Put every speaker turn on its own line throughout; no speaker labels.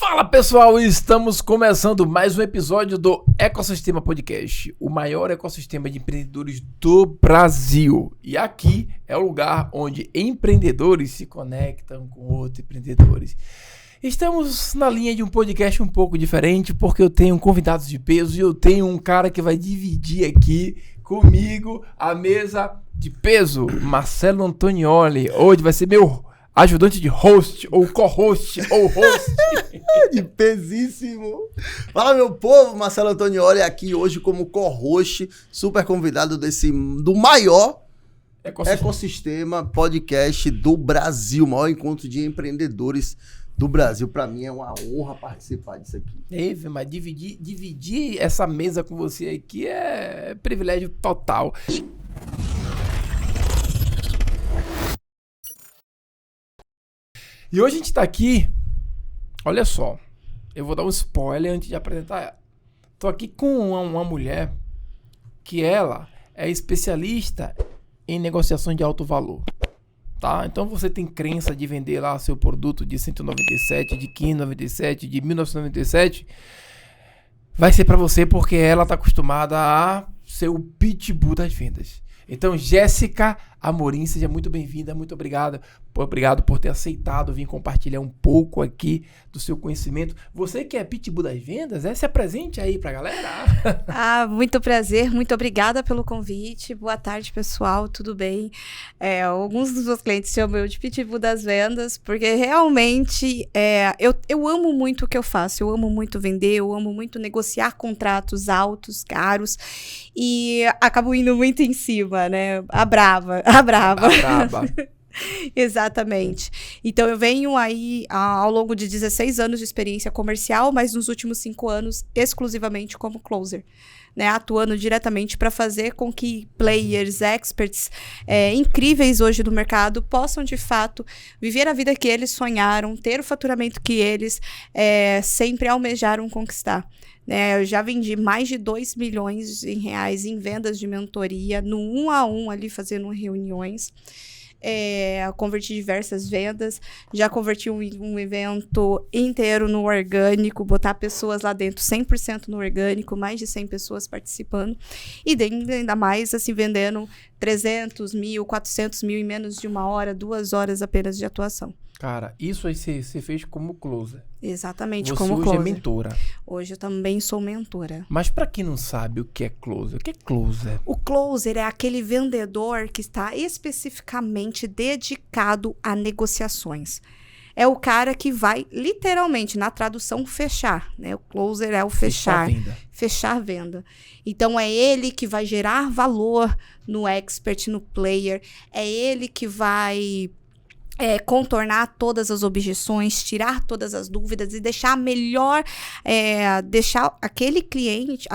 Fala pessoal, estamos começando mais um episódio do Ecossistema Podcast, o maior ecossistema de empreendedores do Brasil. E aqui é o lugar onde empreendedores se conectam com outros empreendedores. Estamos na linha de um podcast um pouco diferente, porque eu tenho convidados de peso e eu tenho um cara que vai dividir aqui comigo a mesa de peso, Marcelo Antonioli. Hoje vai ser meu ajudante de host, ou co-host, ou host.
De pesíssimo. Fala, meu povo, Marcelo Antonioli aqui hoje como co-host, super convidado do maior ecossistema podcast do Brasil, maior encontro de empreendedores do Brasil. Para mim é uma honra participar disso aqui.
Mas dividir essa mesa com você aqui é privilégio total. E hoje a gente tá aqui, olha só, eu vou dar um spoiler antes de apresentar ela. Tô aqui com uma mulher que ela é especialista em negociações de alto valor, tá? Então você tem crença de vender lá seu produto de 197, de 597, de 1997, vai ser pra você porque ela tá acostumada a ser o pitbull das vendas. Então, Jéssica Amorim, seja muito bem-vinda, muito obrigado por ter aceitado vir compartilhar um pouco aqui do seu conhecimento. Você que é pitbull das vendas, se apresente aí pra galera.
Muito prazer, muito obrigada pelo convite. Boa tarde, pessoal, tudo bem? Alguns dos meus clientes chamam eu de pitbull das vendas, porque realmente eu amo muito o que eu faço, eu amo muito vender, eu amo muito negociar contratos altos, caros, e acabo indo muito em cima, né? A brava. Exatamente. Então eu venho aí ao longo de 16 anos de experiência comercial, mas nos últimos 5 anos exclusivamente como closer, né, atuando diretamente para fazer com que players, experts incríveis hoje do mercado possam de fato viver a vida que eles sonharam, ter o faturamento que eles sempre almejaram conquistar. Eu já vendi mais de 2 milhões em reais em vendas de mentoria, no 1 a 1 ali fazendo reuniões. Converti diversas vendas, já converti um evento inteiro no orgânico, botar pessoas lá dentro 100% no orgânico, mais de 100 pessoas participando, e ainda mais assim, vendendo 300 mil, 400 mil em menos de 1 hora, 2 horas apenas de atuação.
Cara, isso aí você fez como closer.
Exatamente,
você
como
hoje
closer.
É mentora.
Hoje eu também sou mentora.
Mas para quem não sabe o que é closer, o que é closer?
O closer é aquele vendedor que está especificamente dedicado a negociações. É o cara que vai, literalmente, na tradução, fechar, né? O closer é o fechar. Fechar venda. Então, é ele que vai gerar valor no expert, no player. É ele que vai contornar todas as objeções, tirar todas as dúvidas e deixar melhor, deixar aquele cliente,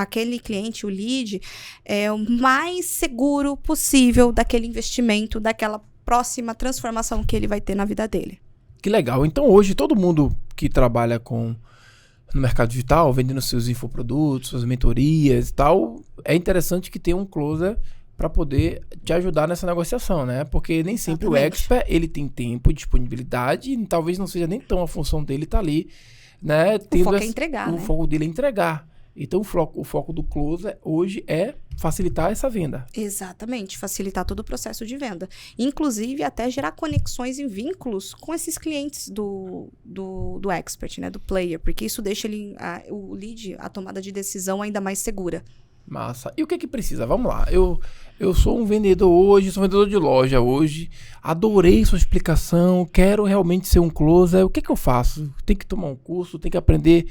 o lead, o mais seguro possível daquele investimento, daquela próxima transformação que ele vai ter na vida dele.
Que legal. Então hoje todo mundo que trabalha no mercado digital, vendendo seus infoprodutos, suas mentorias e tal, é interessante que tenha um closer para poder te ajudar nessa negociação, né? Porque nem sempre o expert, ele tem tempo, disponibilidade, e talvez não seja nem tão a função dele estar ali, né?
O foco é entregar,
O foco dele é entregar. Então, o foco do closer hoje é facilitar essa venda.
Exatamente, facilitar todo o processo de venda. Inclusive, até gerar conexões e vínculos com esses clientes do expert, né? Do player, porque isso deixa o lead, a tomada de decisão ainda mais segura.
Massa. E o que precisa? Vamos lá. Eu sou um vendedor hoje, sou um vendedor de loja hoje. Adorei sua explicação, quero realmente ser um closer. O que eu faço? Tem que tomar um curso, tem que aprender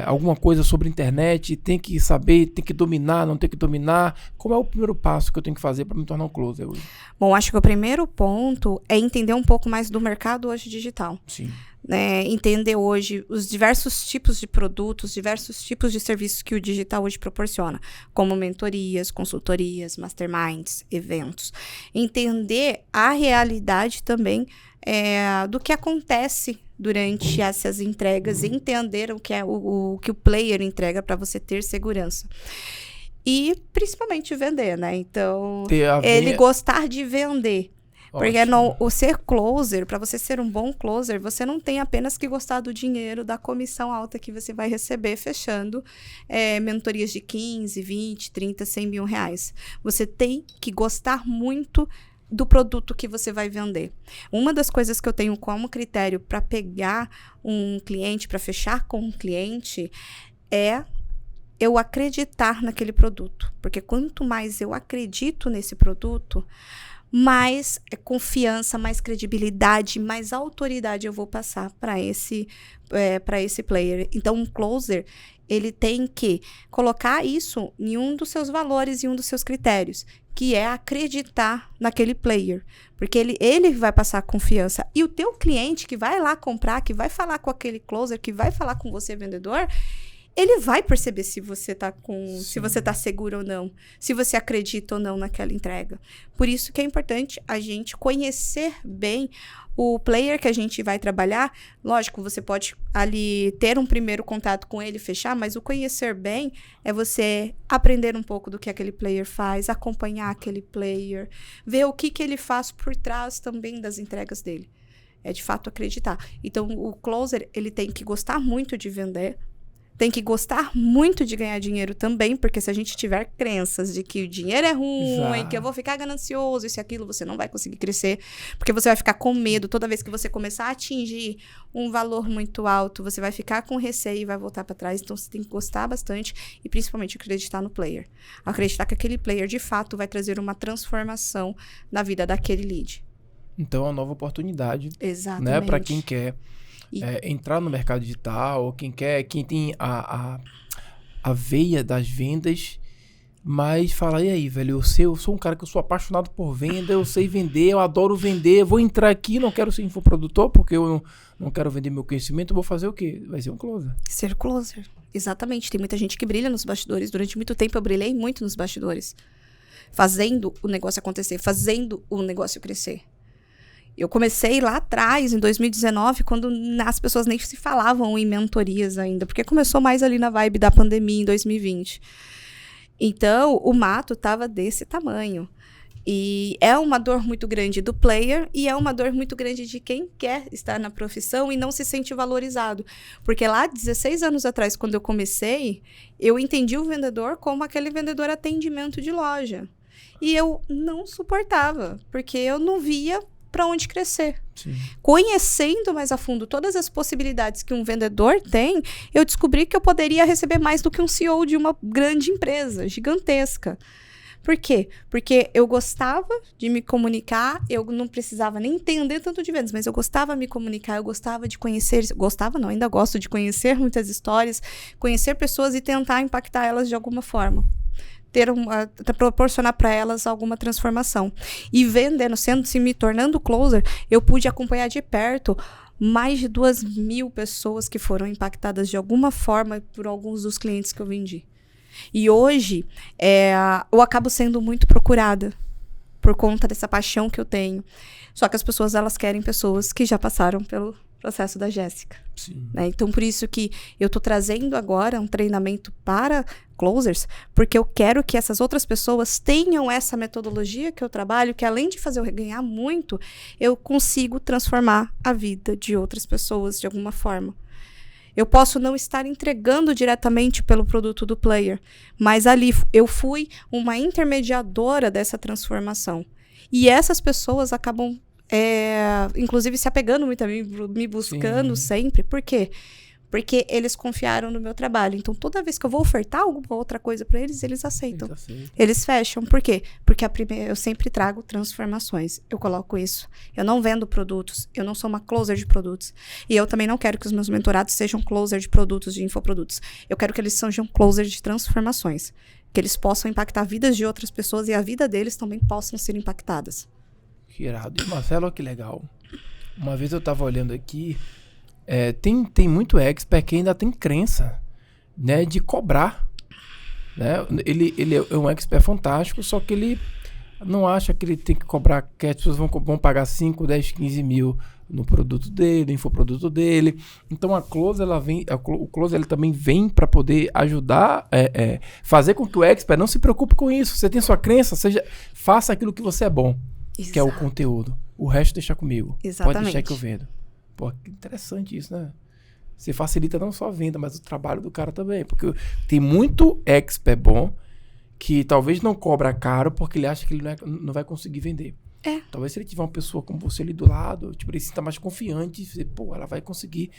alguma coisa sobre a internet, tem que saber, tem que dominar, não tem que dominar. Como é o primeiro passo que eu tenho que fazer para me tornar um closer hoje?
Bom, acho que o primeiro ponto é entender um pouco mais do mercado hoje digital.
Sim.
Entender hoje os diversos tipos de produtos, diversos tipos de serviços que o digital hoje proporciona, como mentorias, consultorias, masterminds, eventos. Entender a realidade também do que acontece durante essas entregas e entender o que o player entrega para você ter segurança. E principalmente vender, né? Então, ele gostar de vender. Porque o ser closer, para você ser um bom closer, você não tem apenas que gostar do dinheiro, da comissão alta que você vai receber fechando mentorias de 15, 20, 30, 100 mil reais. Você tem que gostar muito do produto que você vai vender. Uma das coisas que eu tenho como critério para pegar um cliente, para fechar com um cliente, é eu acreditar naquele produto. Porque quanto mais eu acredito nesse produto, mais confiança, mais credibilidade, mais autoridade eu vou passar para esse player. Então, um closer, ele tem que colocar isso em um dos seus valores e um dos seus critérios, que é acreditar naquele player. Porque ele vai passar confiança. E o teu cliente que vai lá comprar, que vai falar com aquele closer, que vai falar com você, vendedor, ele vai perceber se você tá seguro ou não, se você acredita ou não naquela entrega. Por isso que é importante a gente conhecer bem o player que a gente vai trabalhar. Lógico, você pode ali ter um primeiro contato com ele, fechar, mas o conhecer bem é você aprender um pouco do que aquele player faz, acompanhar aquele player, ver o que ele faz por trás também das entregas dele. É de fato acreditar. Então, o closer, ele tem que gostar muito de vender, tem que gostar muito de ganhar dinheiro também, porque se a gente tiver crenças de que o dinheiro é ruim, que eu vou ficar ganancioso, isso e aquilo, você não vai conseguir crescer, porque você vai ficar com medo. Toda vez que você começar a atingir um valor muito alto, você vai ficar com receio e vai voltar para trás. Então, você tem que gostar bastante e, principalmente, acreditar no player. Acreditar que aquele player, de fato, vai trazer uma transformação na vida daquele lead.
Então, é uma nova oportunidade.
Exatamente.
Né, para quem quer entrar no mercado digital, ou quem tem a veia das vendas, mas fala, e aí, velho, eu sou um cara que eu sou apaixonado por venda, eu sei vender, eu adoro vender, vou entrar aqui, não quero ser infoprodutor, porque eu não quero vender meu conhecimento, eu vou fazer o quê? Vai ser um closer.
Ser closer, exatamente. Tem muita gente que brilha nos bastidores. Durante muito tempo eu brilhei muito nos bastidores, fazendo o negócio acontecer, fazendo o negócio crescer. Eu comecei lá atrás, em 2019, quando as pessoas nem se falavam em mentorias ainda, porque começou mais ali na vibe da pandemia em 2020. Então, o mato estava desse tamanho. E é uma dor muito grande do player e é uma dor muito grande de quem quer estar na profissão e não se sente valorizado. Porque lá, 16 anos atrás, quando eu comecei, eu entendi o vendedor como aquele vendedor atendimento de loja. E eu não suportava, porque eu não via para onde crescer.
Sim.
Conhecendo mais a fundo todas as possibilidades que um vendedor tem, eu descobri que eu poderia receber mais do que um CEO de uma grande empresa, gigantesca. Por quê? Porque eu gostava de me comunicar, eu não precisava nem entender tanto de vendas, mas eu gostava de me comunicar, eu gostava de conhecer, ainda gosto de conhecer muitas histórias, conhecer pessoas e tentar impactar elas de alguma forma. Proporcionar para elas alguma transformação. E vendendo, me tornando closer, eu pude acompanhar de perto mais de 2.000 pessoas que foram impactadas de alguma forma por alguns dos clientes que eu vendi. E hoje, eu acabo sendo muito procurada por conta dessa paixão que eu tenho. Só que as pessoas, elas querem pessoas que já passaram pelo processo da Jéssica. Né? Então, por isso que eu estou trazendo agora um treinamento para closers, porque eu quero que essas outras pessoas tenham essa metodologia que eu trabalho, que além de fazer eu ganhar muito, eu consigo transformar a vida de outras pessoas de alguma forma. Eu posso não estar entregando diretamente pelo produto do player, mas ali eu fui uma intermediadora dessa transformação. E essas pessoas acabam inclusive se apegando muito a mim, me buscando sempre. Por quê? Porque eles confiaram no meu trabalho. Então, toda vez que eu vou ofertar alguma outra coisa para eles, eles aceitam. Eles fecham. Por quê? Porque eu sempre trago transformações. Eu coloco isso. Eu não vendo produtos. Eu não sou uma closer de produtos. E eu também não quero que os meus mentorados sejam closer de produtos, de infoprodutos. Eu quero que eles sejam closer de transformações. Que eles possam impactar vidas de outras pessoas e a vida deles também possam ser impactadas.
Que irado. E Marcelo, que legal. Uma vez eu tava olhando aqui, tem muito expert que ainda tem crença, né, de cobrar. Né? Ele é um expert fantástico, só que ele não acha que ele tem que cobrar, que as pessoas vão pagar 5, 10, 15 mil no produto dele, no infoproduto dele. Então a Close, o Close ele também vem para poder ajudar, fazer com que o expert não se preocupe com isso. Você tem sua crença, faça aquilo que você é bom.
Exato.
Que é o conteúdo. O resto deixa comigo.
Exatamente.
Pode deixar que eu vendo. Pô, que interessante isso, né? Você facilita não só a venda, mas o trabalho do cara também. Porque tem muito expert bom que talvez não cobra caro porque ele acha que ele não vai conseguir vender. Talvez se ele tiver uma pessoa como você ali do lado, tipo, ele se sinta mais confiante e pô, ela vai conseguir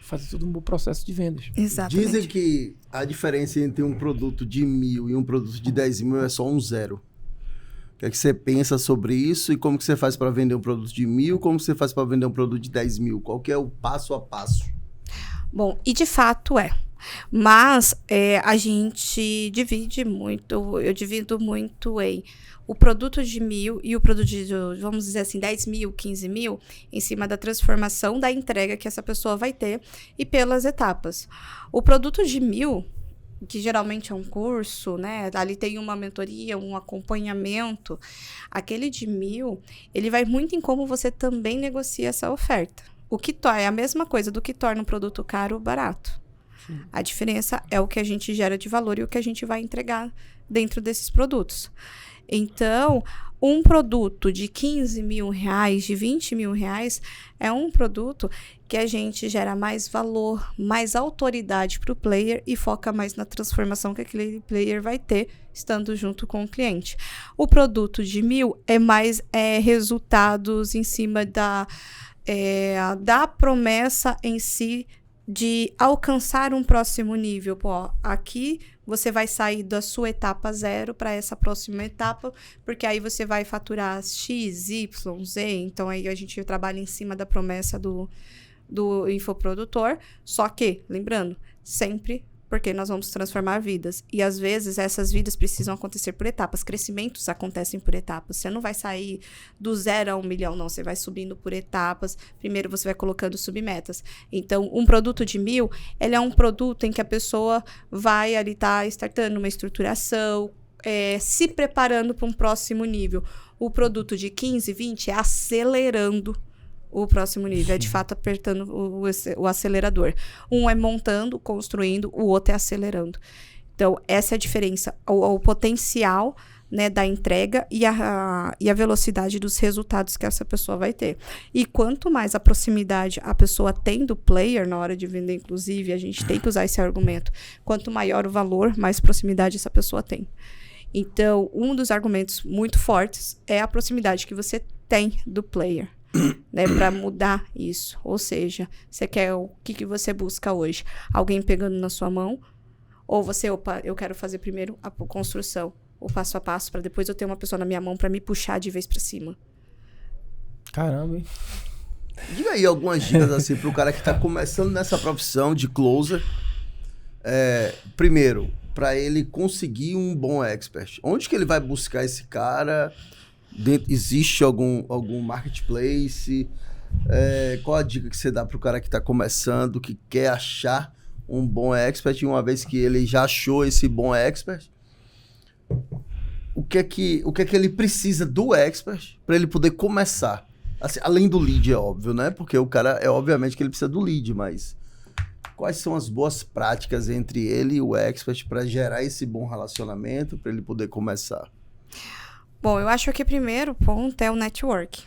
fazer todo um bom processo de vendas.
Exatamente.
Dizem que a diferença entre um produto de 1.000 e um produto de 10.000 é só um zero. O que é que você pensa sobre isso e como que você faz para vender um produto de 1.000, como que você faz para vender um produto de 10.000? Qual que é o passo a passo?
Bom, e de fato mas a gente divide muito, eu divido muito em o produto de 1.000 e o produto de, vamos dizer assim, 10.000, 15.000, em cima da transformação da entrega que essa pessoa vai ter e pelas etapas. O produto de 1.000, que geralmente é um curso, né? Ali tem uma mentoria, um acompanhamento. Aquele de 1.000, ele vai muito em como você também negocia essa oferta. O que é a mesma coisa do que torna um produto caro ou barato. Sim. A diferença é o que a gente gera de valor e o que a gente vai entregar dentro desses produtos. Então, um produto de 15 mil reais, de 20 mil reais, é um produto que a gente gera mais valor, mais autoridade para o player e foca mais na transformação que aquele player vai ter estando junto com o cliente. O produto de 1.000 é mais resultados em cima da promessa em si de alcançar um próximo nível. Pô, aqui você vai sair da sua etapa 0 para essa próxima etapa, porque aí você vai faturar X, Y, Z. Então, aí a gente trabalha em cima da promessa do infoprodutor. Só que, lembrando, sempre porque nós vamos transformar vidas. E, às vezes, essas vidas precisam acontecer por etapas. Crescimentos acontecem por etapas. Você não vai sair do 0 a 1 milhão, não. Você vai subindo por etapas. Primeiro, você vai colocando submetas. Então, um produto de 1.000, ele é um produto em que a pessoa vai ali estar startando uma estruturação, se preparando para um próximo nível. O produto de 15, 20 é acelerando o próximo nível, é de fato apertando o acelerador. Um é montando, construindo, o outro é acelerando. Então, essa é a diferença, o potencial, né, da entrega e a velocidade dos resultados que essa pessoa vai ter. E quanto mais a proximidade a pessoa tem do player, na hora de vender, inclusive, a gente tem que usar esse argumento, quanto maior o valor, mais proximidade essa pessoa tem. Então, um dos argumentos muito fortes é a proximidade que você tem do player. Né, para mudar isso. Ou seja, você quer o que você busca hoje? Alguém pegando na sua mão? Ou você, eu quero fazer primeiro a construção, o passo a passo, para depois eu ter uma pessoa na minha mão para me puxar de vez para cima.
Caramba, hein?
Diga aí algumas dicas assim pro cara que tá começando nessa profissão de closer. Primeiro, para ele conseguir um bom expert. Onde que ele vai buscar esse cara? Existe algum marketplace? Qual a dica que você dá pro cara que está começando, que quer achar um bom expert, e uma vez que ele já achou esse bom expert, o que é que ele precisa do expert para ele poder começar? Assim, além do lead, é óbvio, né? Porque o cara, obviamente que ele precisa do lead, mas quais são as boas práticas entre ele e o expert para gerar esse bom relacionamento, para ele poder começar?
Bom, eu acho que o primeiro ponto é o network.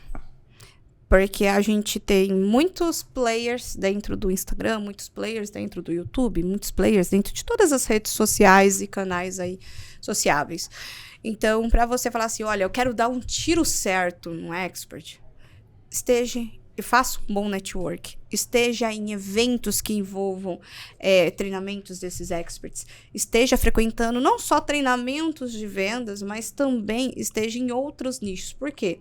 Porque a gente tem muitos players dentro do Instagram, muitos players dentro do YouTube, muitos players dentro de todas as redes sociais e canais aí sociáveis. Então, para você falar assim, olha, eu quero dar um tiro certo no expert, faça um bom network, esteja em eventos que envolvam treinamentos desses experts, esteja frequentando não só treinamentos de vendas, mas também esteja em outros nichos. Por quê?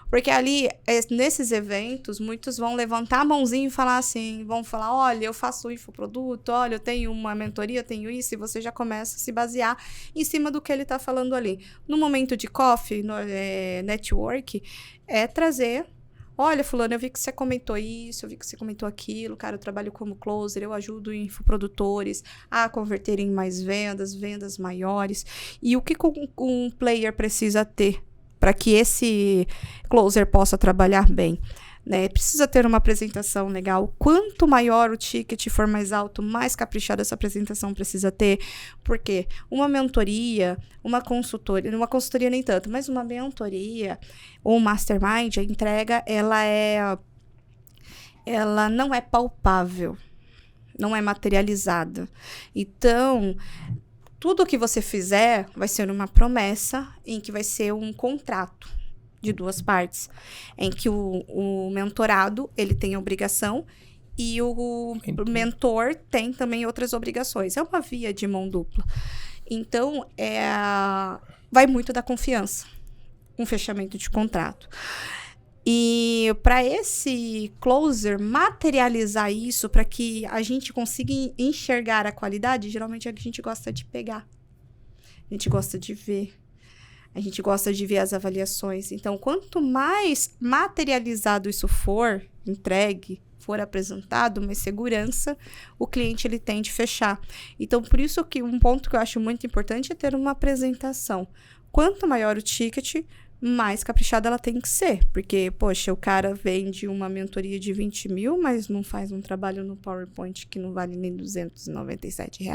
Porque ali, nesses eventos, muitos vão levantar a mãozinha e falar assim, vão falar, olha, eu faço infoproduto, olha, eu tenho uma mentoria, eu tenho isso, e você já começa a se basear em cima do que ele está falando ali. No momento de coffee, network, trazer... Olha, fulano, eu vi que você comentou isso, eu vi que você comentou aquilo, cara, eu trabalho como closer, eu ajudo infoprodutores a converterem mais vendas maiores. E o que um player precisa ter para que esse closer possa trabalhar bem? né? Precisa ter uma apresentação legal. Quanto maior o ticket for mais alto, mais caprichada essa apresentação precisa ter. Porque uma mentoria, uma consultoria nem tanto, mas uma mentoria ou um mastermind, a entrega, ela não é palpável, não é materializada. Então, tudo que você fizer vai ser uma promessa em que vai ser um contrato de duas partes, em que o mentorado, ele tem a obrigação e o mentor tem também outras obrigações. É uma via de mão dupla. Então, vai muito da confiança, um fechamento de contrato. E para esse closer materializar isso, para que a gente consiga enxergar a qualidade, geralmente a gente gosta de pegar. A gente gosta de ver. A gente gosta de ver as avaliações. Então, quanto mais materializado isso for, entregue, for apresentado, mais segurança o cliente ele tem de fechar. Então, por isso que um ponto que eu acho muito importante é ter uma apresentação. Quanto maior o ticket, mais caprichada ela tem que ser. Porque, poxa, o cara vende uma mentoria de 20 mil, mas não faz um trabalho no PowerPoint que não vale nem R$297.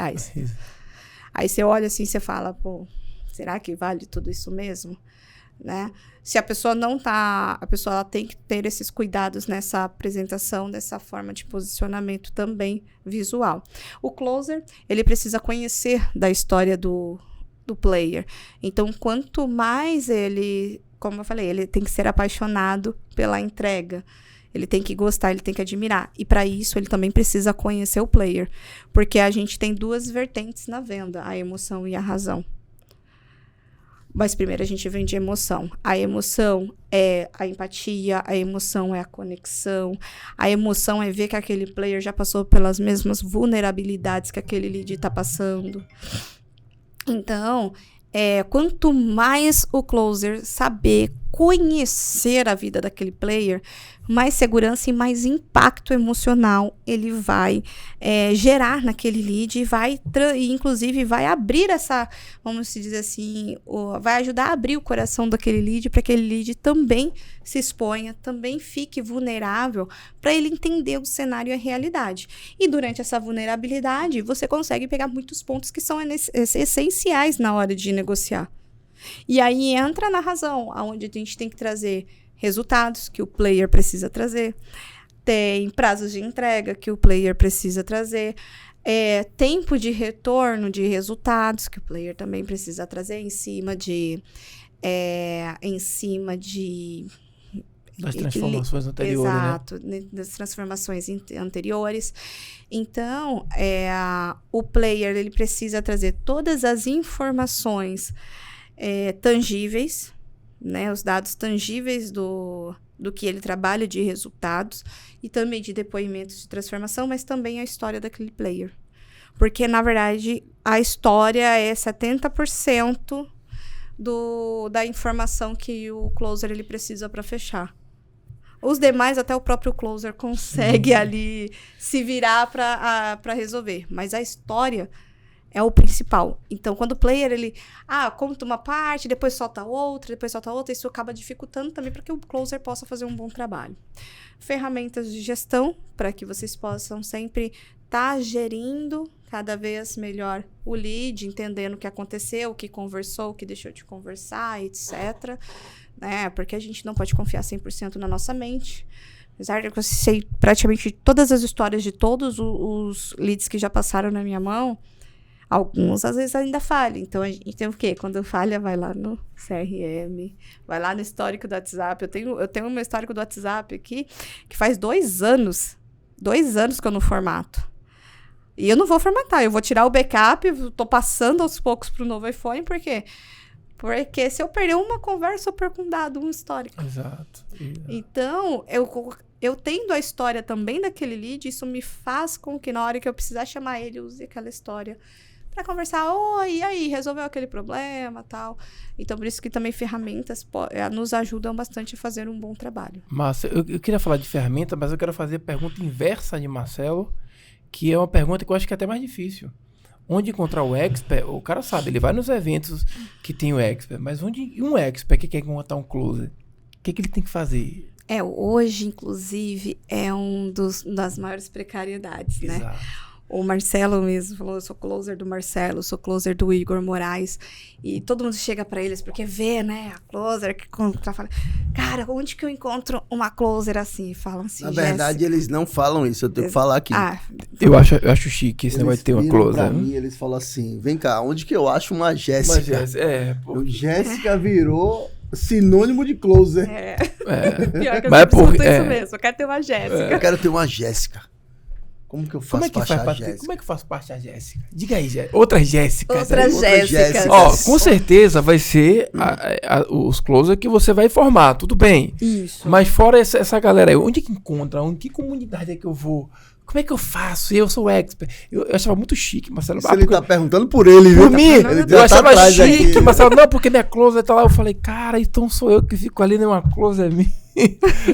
Aí você olha assim e você fala, pô, será que vale tudo isso mesmo? Né? Se a pessoa não tá... A pessoa ela tem que ter esses cuidados nessa apresentação, dessa forma de posicionamento também visual. O closer, ele precisa conhecer da história do player. Então, quanto mais ele... Como eu falei, ele tem que ser apaixonado pela entrega. Ele tem que gostar, ele tem que admirar. E para isso, ele também precisa conhecer o player. Porque a gente tem duas vertentes na venda, a emoção e a razão. Mas primeiro a gente vende emoção. A emoção é a empatia, a emoção é a conexão, a emoção é ver que aquele player já passou pelas mesmas vulnerabilidades que aquele lead está passando. Então, quanto mais o closer saber conhecer a vida daquele player, mais segurança e mais impacto emocional ele vai gerar naquele lead e inclusive vai abrir essa, vamos dizer assim, vai ajudar a abrir o coração daquele lead para que aquele lead também se exponha, também fique vulnerável para ele entender o cenário e a realidade. E durante essa vulnerabilidade, você consegue pegar muitos pontos que são essenciais na hora de negociar. E aí entra na razão, onde a gente tem que trazer resultados que o player precisa trazer, tem prazos de entrega que o player precisa trazer, tempo de retorno de resultados que o player também precisa trazer em cima
das transformações anteriores,
exato, né? Das transformações anteriores. Então, o player ele precisa trazer todas as informações tangíveis, né, os dados tangíveis do que ele trabalha de resultados e também de depoimentos de transformação, mas também a história daquele player. Porque, na verdade, a história é 70% da informação que o closer ele precisa para fechar. Os demais, até o próprio closer consegue ali se virar para resolver. Mas a história é o principal. Então, quando o player, ele conta uma parte, depois solta outra, isso acaba dificultando também para que o closer possa fazer um bom trabalho. Ferramentas de gestão, para que vocês possam sempre estar gerindo cada vez melhor o lead, entendendo o que aconteceu, o que conversou, o que deixou de conversar, etc. Né? Porque a gente não pode confiar 100% na nossa mente. Apesar de eu sei praticamente todas as histórias de todos os leads que já passaram na minha mão, alguns, às vezes, ainda falham. Então, a gente tem o quê? Quando falha, vai lá no CRM, vai lá no histórico do WhatsApp. Eu tenho o meu histórico do WhatsApp aqui, que faz 2 anos que eu não formato. E eu não vou formatar, eu vou tirar o backup, tô passando aos poucos pro novo iPhone, por quê? Porque se eu perder uma conversa, eu perco um dado, um histórico.
Exato.
Então, eu tendo a história também daquele lead, isso me faz com que na hora que eu precisar chamar ele, eu use aquela história para conversar, oi, e aí, resolveu aquele problema, tal. Então, por isso que também ferramentas nos ajudam bastante a fazer um bom trabalho.
Márcia, eu queria falar de ferramenta, mas eu quero fazer a pergunta inversa de Marcelo, que é uma pergunta que eu acho que é até mais difícil. Onde encontrar o expert, o cara sabe, ele vai nos eventos que tem o expert, mas onde um expert que quer montar um closer, o que ele tem que fazer?
Hoje, inclusive, é das maiores precariedades, né?
Exato.
O Marcelo mesmo falou, eu sou closer do Marcelo, sou closer do Igor Moraes. E todo mundo chega pra eles, porque vê, né, a closer que fala, cara, onde que eu encontro uma closer assim? Falam assim,
na verdade, eles não falam isso, eu tenho que falar aqui.
Eu acho chique esse negócio de ter uma closer.
Pra mim, eles falam assim, vem cá, onde que eu acho uma Jéssica?
Porque...
Jéssica virou sinônimo de closer.
Pior que eu escuto isso mesmo, eu quero ter uma Jéssica.
Eu quero ter uma Jéssica. Como que eu faço pra achar a Jéssica?
Como é que eu faço pra achar a Jéssica? Diga aí, Jéssica. Outras Jéssicas.
Outras Jéssicas.
Ó, com certeza vai ser os closer que você vai informar, tudo bem.
Isso.
Mas fora essa galera aí, onde que encontra? Que comunidade é que eu vou? Como é que eu faço? Eu sou expert. Eu achava muito chique, Marcelo.
Ele tá perguntando por ele, viu?
Por mim, eu achava chique,
aqui.
Marcelo. Não, porque minha closer tá lá. Eu falei, cara, então sou eu que fico ali, nenhuma closer minha.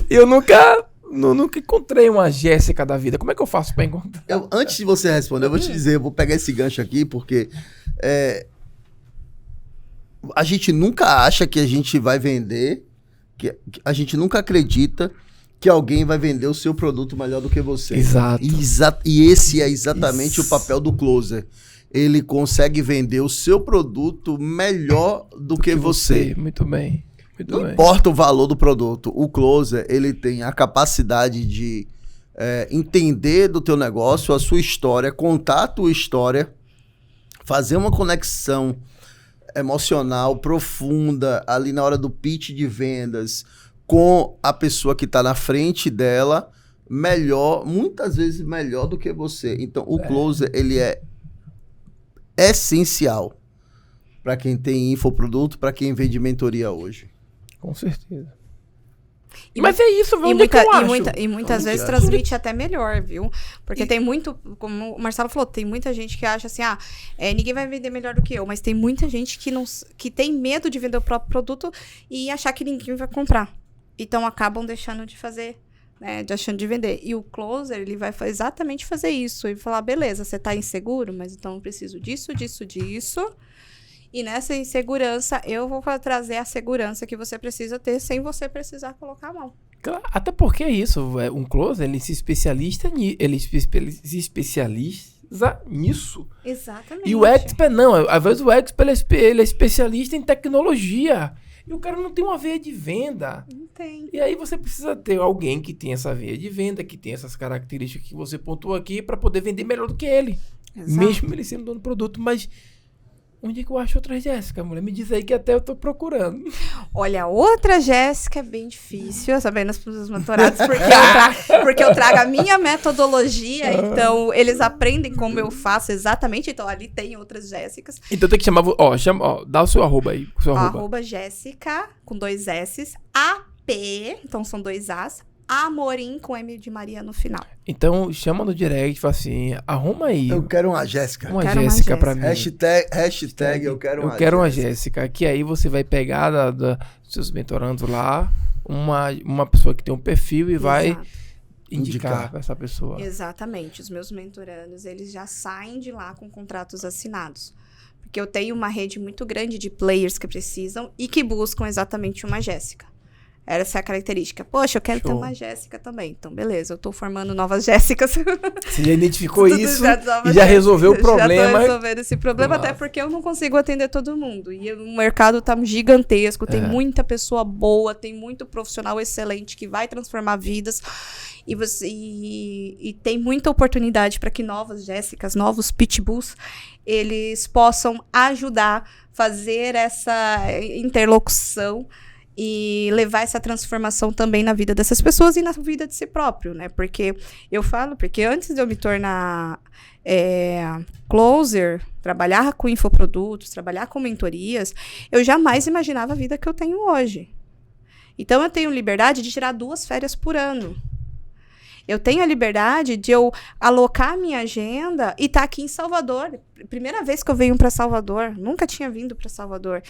Eu nunca encontrei uma Jéssica da vida. Como é que eu faço pra encontrar?
Antes de você responder, eu vou te dizer, eu vou pegar esse gancho aqui, porque a gente nunca acha que a gente vai vender, que a gente nunca acredita que alguém vai vender o seu produto melhor do que você.
Exato.
E esse é exatamente o papel do closer. Ele consegue vender o seu produto melhor do que você.
Muito bem.
Não importa o valor do produto, o closer, ele tem a capacidade de entender do teu negócio, a sua história, contar a tua história, fazer uma conexão emocional profunda ali na hora do pitch de vendas com a pessoa que está na frente dela, muitas vezes melhor do que você. Então, o closer, ele é essencial para quem tem infoproduto, para quem vende mentoria hoje.
Com certeza. Mas é isso, onde que eu acho?
E muitas vezes transmite até melhor, viu? Porque tem muito, como o Marcelo falou, tem muita gente que acha assim, ninguém vai vender melhor do que eu, mas tem muita gente que tem medo de vender o próprio produto e achar que ninguém vai comprar. Então, acabam deixando de fazer, né, deixando de vender. E o closer, ele vai exatamente fazer isso. E falar, beleza, você tá inseguro, mas então eu preciso disso. E nessa insegurança, eu vou trazer a segurança que você precisa ter sem você precisar colocar a mão.
Claro, até porque é isso, um closer, ele se especializa nisso.
Exatamente.
E o expert não, às vezes o expert ele é especialista em tecnologia. E o cara não tem uma veia de venda.
Não tem.
E aí você precisa ter alguém que tem essa veia de venda, que tem essas características que você pontuou aqui para poder vender melhor do que ele. Exato. Mesmo ele sendo dono do produto. Mas onde é que eu acho outra Jéssica, mulher? Me diz aí que até eu tô procurando.
Olha, outra Jéssica é bem difícil, sabendo os mentorados, porque eu trago a minha metodologia, então eles aprendem como eu faço exatamente, então ali tem outras Jéssicas.
Então tem que chamar, dá o seu arroba aí.
Arroba Jéssica, com 2 S, AP, então são 2 As, Amorim com M de Maria no final.
Então, chama no direct e fala assim, arruma aí.
Eu quero uma Jéssica.
Uma Jéssica pra mim.
Hashtag eu quero uma Jéssica.
Eu quero uma Jéssica. Que aí você vai pegar dos seus mentorandos lá, uma pessoa que tem um perfil e vai indicar pra essa pessoa.
Exatamente. Os meus mentorandos, eles já saem de lá com contratos assinados. Porque eu tenho uma rede muito grande de players que precisam e que buscam exatamente uma Jéssica. Essa é a característica. Poxa, eu quero ter uma Jéssica também. Então, beleza, eu tô formando novas Jéssicas.
Você já identificou isso e já resolveu o problema.
Já tô resolvendo esse problema, até porque eu não consigo atender todo mundo. E o mercado tá gigantesco, tem muita pessoa boa, tem muito profissional excelente que vai transformar vidas. E tem muita oportunidade para que novas Jéssicas, novos pitbulls, eles possam ajudar, fazer essa interlocução e levar essa transformação também na vida dessas pessoas e na vida de si próprio, né? Porque antes de eu me tornar closer, trabalhar com infoprodutos, trabalhar com mentorias, eu jamais imaginava a vida que eu tenho hoje. Então, eu tenho liberdade de tirar 2 férias por ano. Eu tenho a liberdade de eu alocar a minha agenda e estar aqui em Salvador. Primeira vez que eu venho para Salvador. Nunca tinha vindo para Salvador.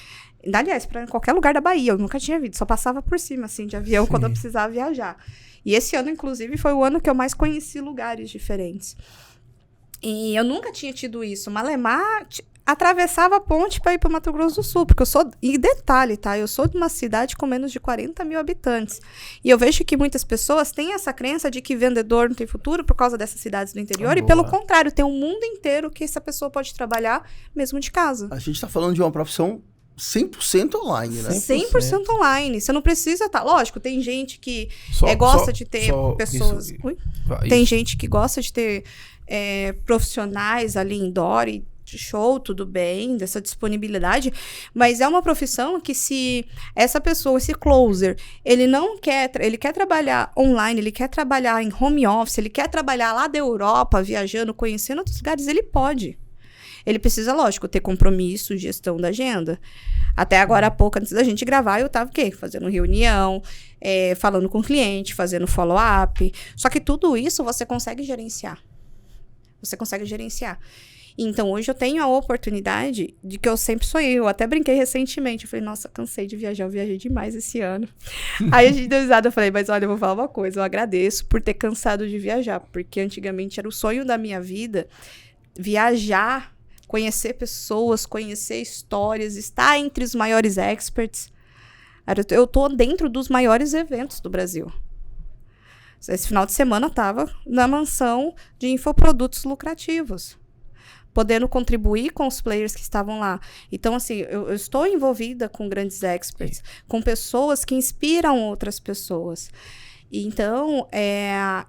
Aliás, para qualquer lugar da Bahia. Eu nunca tinha vindo. Só passava por cima, assim, de avião quando eu precisava viajar. E esse ano, inclusive, foi o ano que eu mais conheci lugares diferentes. E eu nunca tinha tido isso. Malemar, atravessava a ponte para ir para o Mato Grosso do Sul, porque eu sou, e detalhe, tá? Eu sou de uma cidade com menos de 40 mil habitantes. E eu vejo que muitas pessoas têm essa crença de que vendedor não tem futuro por causa dessas cidades do interior, e pelo contrário, tem um mundo inteiro que essa pessoa pode trabalhar mesmo de casa.
A gente está falando de uma profissão 100% online, né?
100% online. Você não precisa estar... Lógico, tem gente que gosta de ter pessoas... Tem gente que gosta de ter profissionais ali indoor e de show, tudo bem, dessa disponibilidade, mas é uma profissão que se essa pessoa, esse closer, ele quer trabalhar online, ele quer trabalhar em home office, ele quer trabalhar lá da Europa, viajando, conhecendo outros lugares, ele pode. Ele precisa, lógico, ter compromisso, gestão da agenda. Até agora há pouco, antes da gente gravar, eu tava o quê? Fazendo reunião, falando com o cliente, fazendo follow-up. Só que tudo isso você consegue gerenciar. Então, hoje eu tenho a oportunidade de que eu sempre sonhei. Eu até brinquei recentemente. Eu falei, nossa, cansei de viajar. Eu viajei demais esse ano. Aí a gente deu risada. Eu falei, mas olha, eu vou falar uma coisa. Eu agradeço por ter cansado de viajar. Porque antigamente era o sonho da minha vida. Viajar, conhecer pessoas, conhecer histórias, estar entre os maiores experts. Eu tô dentro dos maiores eventos do Brasil. Esse final de semana eu estava na mansão de infoprodutos lucrativos, podendo contribuir com os players que estavam lá. Então, assim, eu estou envolvida com grandes experts, com pessoas que inspiram outras pessoas. Então,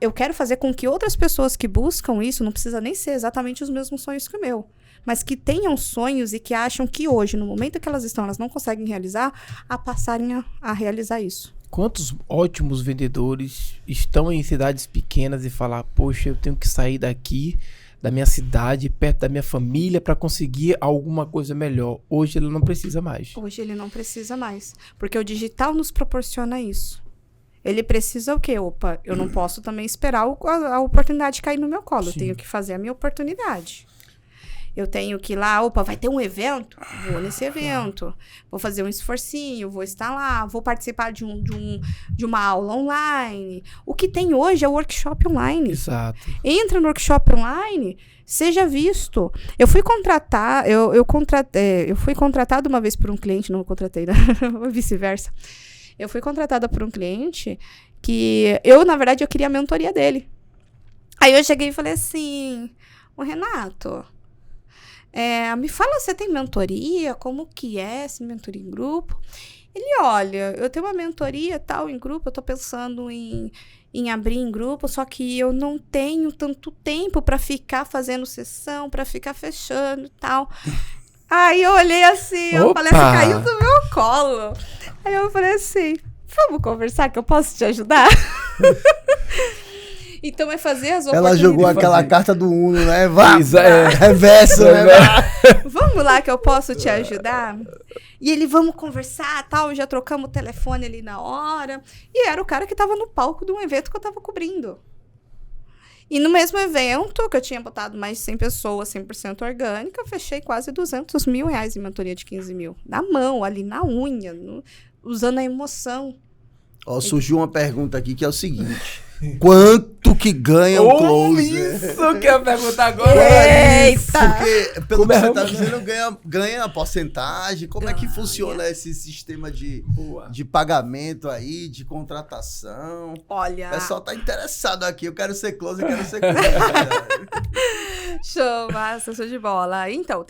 eu quero fazer com que outras pessoas que buscam isso, não precisa nem ser exatamente os mesmos sonhos que o meu, mas que tenham sonhos e que acham que hoje, no momento que elas estão, elas não conseguem realizar, a passarem a realizar isso.
Quantos ótimos vendedores estão em cidades pequenas e falar, poxa, eu tenho que sair daqui, da minha cidade, perto da minha família, para conseguir alguma coisa melhor. Hoje ele não precisa mais.
Porque o digital nos proporciona isso. Ele precisa o quê? Opa, eu não posso também esperar a oportunidade cair no meu colo. Sim. Eu tenho que fazer a minha oportunidade. Eu tenho que ir lá, vai ter um evento? Vou nesse evento. Vou fazer um esforcinho, vou estar lá, vou participar de uma aula online. O que tem hoje é o workshop online.
Exato.
Entra no workshop online, seja visto. Eu fui contratar, eu fui contratada uma vez por um cliente, não contratei, né? Vice-versa. Eu fui contratada por um cliente que na verdade, eu queria a mentoria dele. Aí eu cheguei e falei assim, ô Renato, me fala, você tem mentoria? Como que é essa mentoria em grupo? Ele, olha, eu tenho uma mentoria tal em grupo, eu tô pensando em abrir em grupo, só que eu não tenho tanto tempo para ficar fazendo sessão, para ficar fechando e tal. Aí eu olhei assim, eu falei assim, caiu do meu colo. Aí eu falei assim, vamos conversar que eu posso te ajudar? Então é fazer as oportunidades.
Ela jogou aquela carta do Uno, né? Reverso, né?
Vamos lá que eu posso te ajudar? E ele, vamos conversar, tal, já trocamos o telefone ali na hora. E era o cara que tava no palco de um evento que eu tava cobrindo. E no mesmo evento, que eu tinha botado mais de 100 pessoas, 100% orgânica, eu fechei quase R$200 mil em mentoria de 15 mil. Na mão, ali, na unha, usando a emoção.
Surgiu uma pergunta aqui que é o seguinte. Quanto que ganha o closer?
Isso que eu ia perguntar agora.
Eita!
Porque, pelo que você está dizendo, ganha a porcentagem. Como é que funciona esse sistema de pagamento aí, de contratação?
Olha...
O pessoal tá interessado aqui. Eu quero ser closer,
Show, massa, show de bola. Então,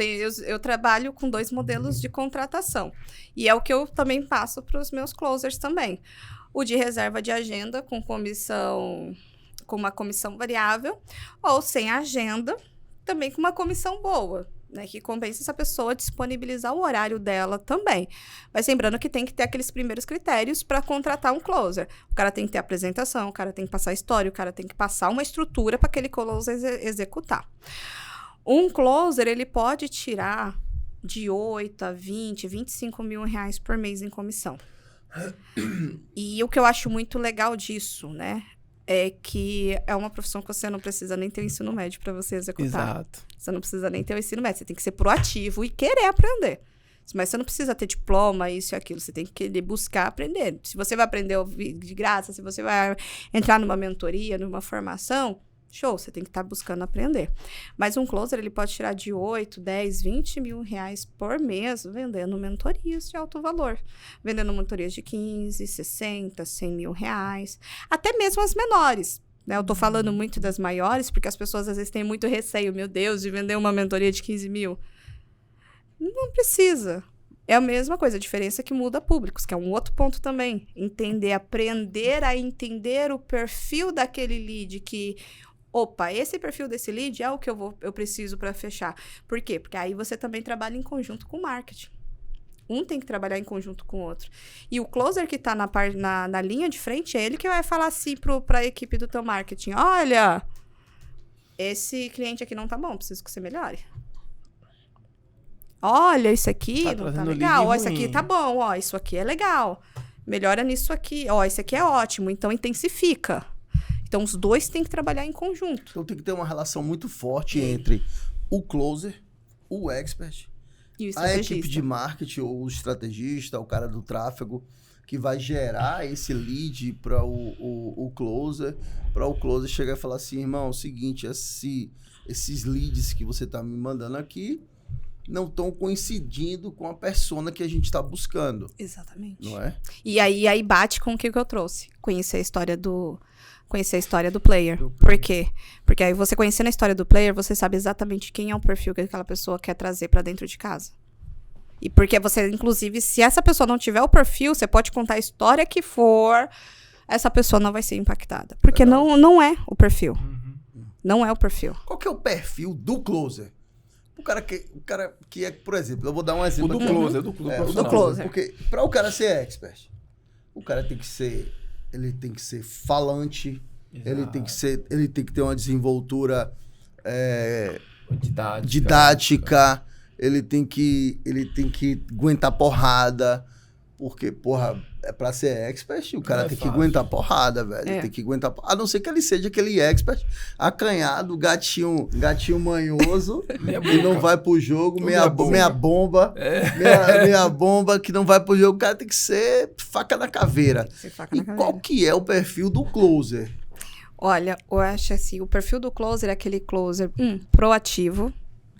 eu trabalho com 2 modelos de contratação. E é o que eu também passo para os meus closers também. O de reserva de agenda com uma comissão variável, ou sem agenda, também com uma comissão boa, né? Que compensa essa pessoa disponibilizar o horário dela também. Mas lembrando que tem que ter aqueles primeiros critérios para contratar um closer. O cara tem que ter apresentação, o cara tem que passar história, o cara tem que passar uma estrutura para aquele closer executar. Um closer, ele pode tirar de 8 a 20, 25 mil reais por mês em comissão. E o que eu acho muito legal disso, né, é que é uma profissão que você não precisa nem ter o ensino médio para você executar.
Exato.
Você não precisa nem ter o ensino médio, você tem que ser proativo e querer aprender. Mas você não precisa ter diploma, isso e aquilo, você tem que querer buscar aprender. Se você vai aprender de graça, se você vai entrar numa mentoria, numa formação, Show, você tem que estar buscando aprender. Mas um closer, ele pode tirar de 8, 10, 20 mil reais por mês vendendo mentorias de alto valor. Vendendo mentorias de 15, 60, 100 mil reais. Até mesmo as menores. Né? Eu tô falando muito das maiores, porque as pessoas às vezes têm muito receio, meu Deus, de vender uma mentoria de 15 mil. Não precisa. É a mesma coisa, a diferença é que muda públicos, que é um outro ponto também. Aprender a entender o perfil daquele lead que... Opa, esse perfil desse lead é o que eu preciso para fechar. Por quê? Porque aí você também trabalha em conjunto com o marketing. Um tem que trabalhar em conjunto com o outro. E o closer que está na linha de frente, é ele que vai falar assim para a equipe do teu marketing. Olha, esse cliente aqui não tá bom, preciso que você melhore. Olha, isso aqui não tá legal. Ó, isso aqui tá bom. Ó, isso aqui é legal. Melhora nisso aqui. Ó, isso aqui é ótimo. Então, intensifica. Então, os dois têm que trabalhar em conjunto.
Então, tem que ter uma relação muito forte entre o closer, o expert, a equipe de marketing, ou o estrategista, o cara do tráfego, que vai gerar esse lead para o closer chegar e falar assim, irmão, é o seguinte, esses leads que você tá me mandando aqui não estão coincidindo com a persona que a gente está buscando.
Exatamente.
Não é?
E aí bate com o que eu trouxe. Conhecer a história do player. Por quê? Porque aí você conhecendo a história do player, você sabe exatamente quem é o perfil que aquela pessoa quer trazer para dentro de casa. E porque você, inclusive, se essa pessoa não tiver o perfil, você pode contar a história que for, essa pessoa não vai ser impactada. Porque não é o perfil. Não é o perfil.
Qual que é o perfil do closer? O cara que é, por exemplo, eu vou dar um exemplo aqui.
Do
closer.
Porque para o cara ser expert, o cara tem que ser falante, ele tem que ter uma desenvoltura didática, ele tem que aguentar porrada, porque, porra, é pra ser expert, o cara tem que aguentar porrada, velho. Tem que aguentar, a não ser que ele seja aquele expert acanhado, gatinho manhoso, que não vai pro jogo, meia bomba, que não vai pro jogo. O cara tem que ser faca na caveira. Qual que é o perfil do closer?
Olha, eu acho assim, o perfil do closer é aquele closer, proativo.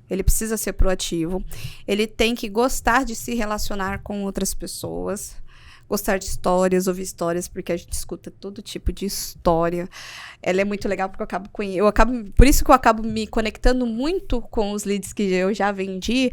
Ele precisa ser proativo. Ele tem que gostar de se relacionar com outras pessoas. Gostar de histórias, ouvir histórias, porque a gente escuta todo tipo de história. Ela é muito legal, porque por isso que eu acabo me conectando muito com os leads que eu já vendi,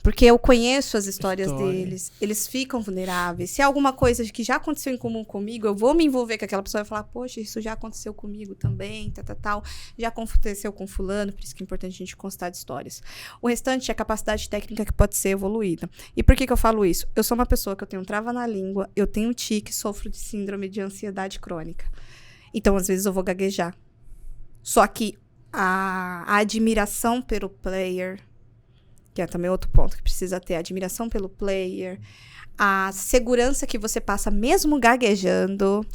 porque eu conheço as histórias deles, eles ficam vulneráveis. Se é alguma coisa que já aconteceu em comum comigo, eu vou me envolver com aquela pessoa e falar, poxa, isso já aconteceu comigo também, tal, já aconteceu com fulano, por isso que é importante a gente constar de histórias. O restante é a capacidade técnica que pode ser evoluída. E por que eu falo isso? Eu sou uma pessoa que eu tenho trava na língua, eu tenho tique, sofro de síndrome de ansiedade crônica. Então, às vezes, eu vou gaguejar. Só que a admiração pelo player, que é também outro ponto que precisa ter, a admiração pelo player, a segurança que você passa mesmo gaguejando,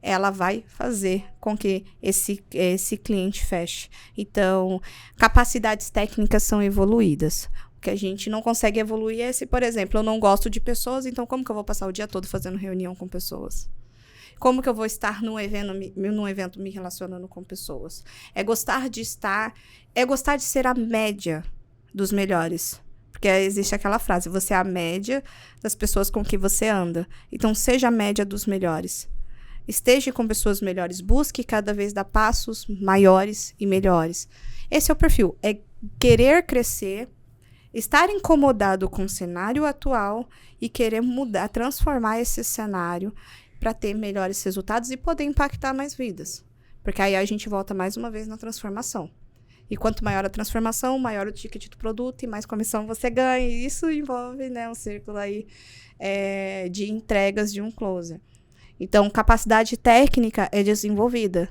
ela vai fazer com que esse cliente feche. Então, capacidades técnicas são evoluídas. O que a gente não consegue evoluir é se, por exemplo, eu não gosto de pessoas, então como que eu vou passar o dia todo fazendo reunião com pessoas? Como que eu vou estar num evento me relacionando com pessoas? É gostar de ser a média dos melhores. Porque existe aquela frase, você é a média das pessoas com que você anda. Então, seja a média dos melhores. Esteja com pessoas melhores. Busque cada vez dar passos maiores e melhores. Esse é o perfil. É querer crescer, estar incomodado com o cenário atual e querer mudar, transformar esse cenário para ter melhores resultados e poder impactar mais vidas. Porque aí a gente volta mais uma vez na transformação. E quanto maior a transformação, maior o ticket do produto e mais comissão você ganha. E isso envolve, né, um círculo aí de entregas de um closer. Então, capacidade técnica é desenvolvida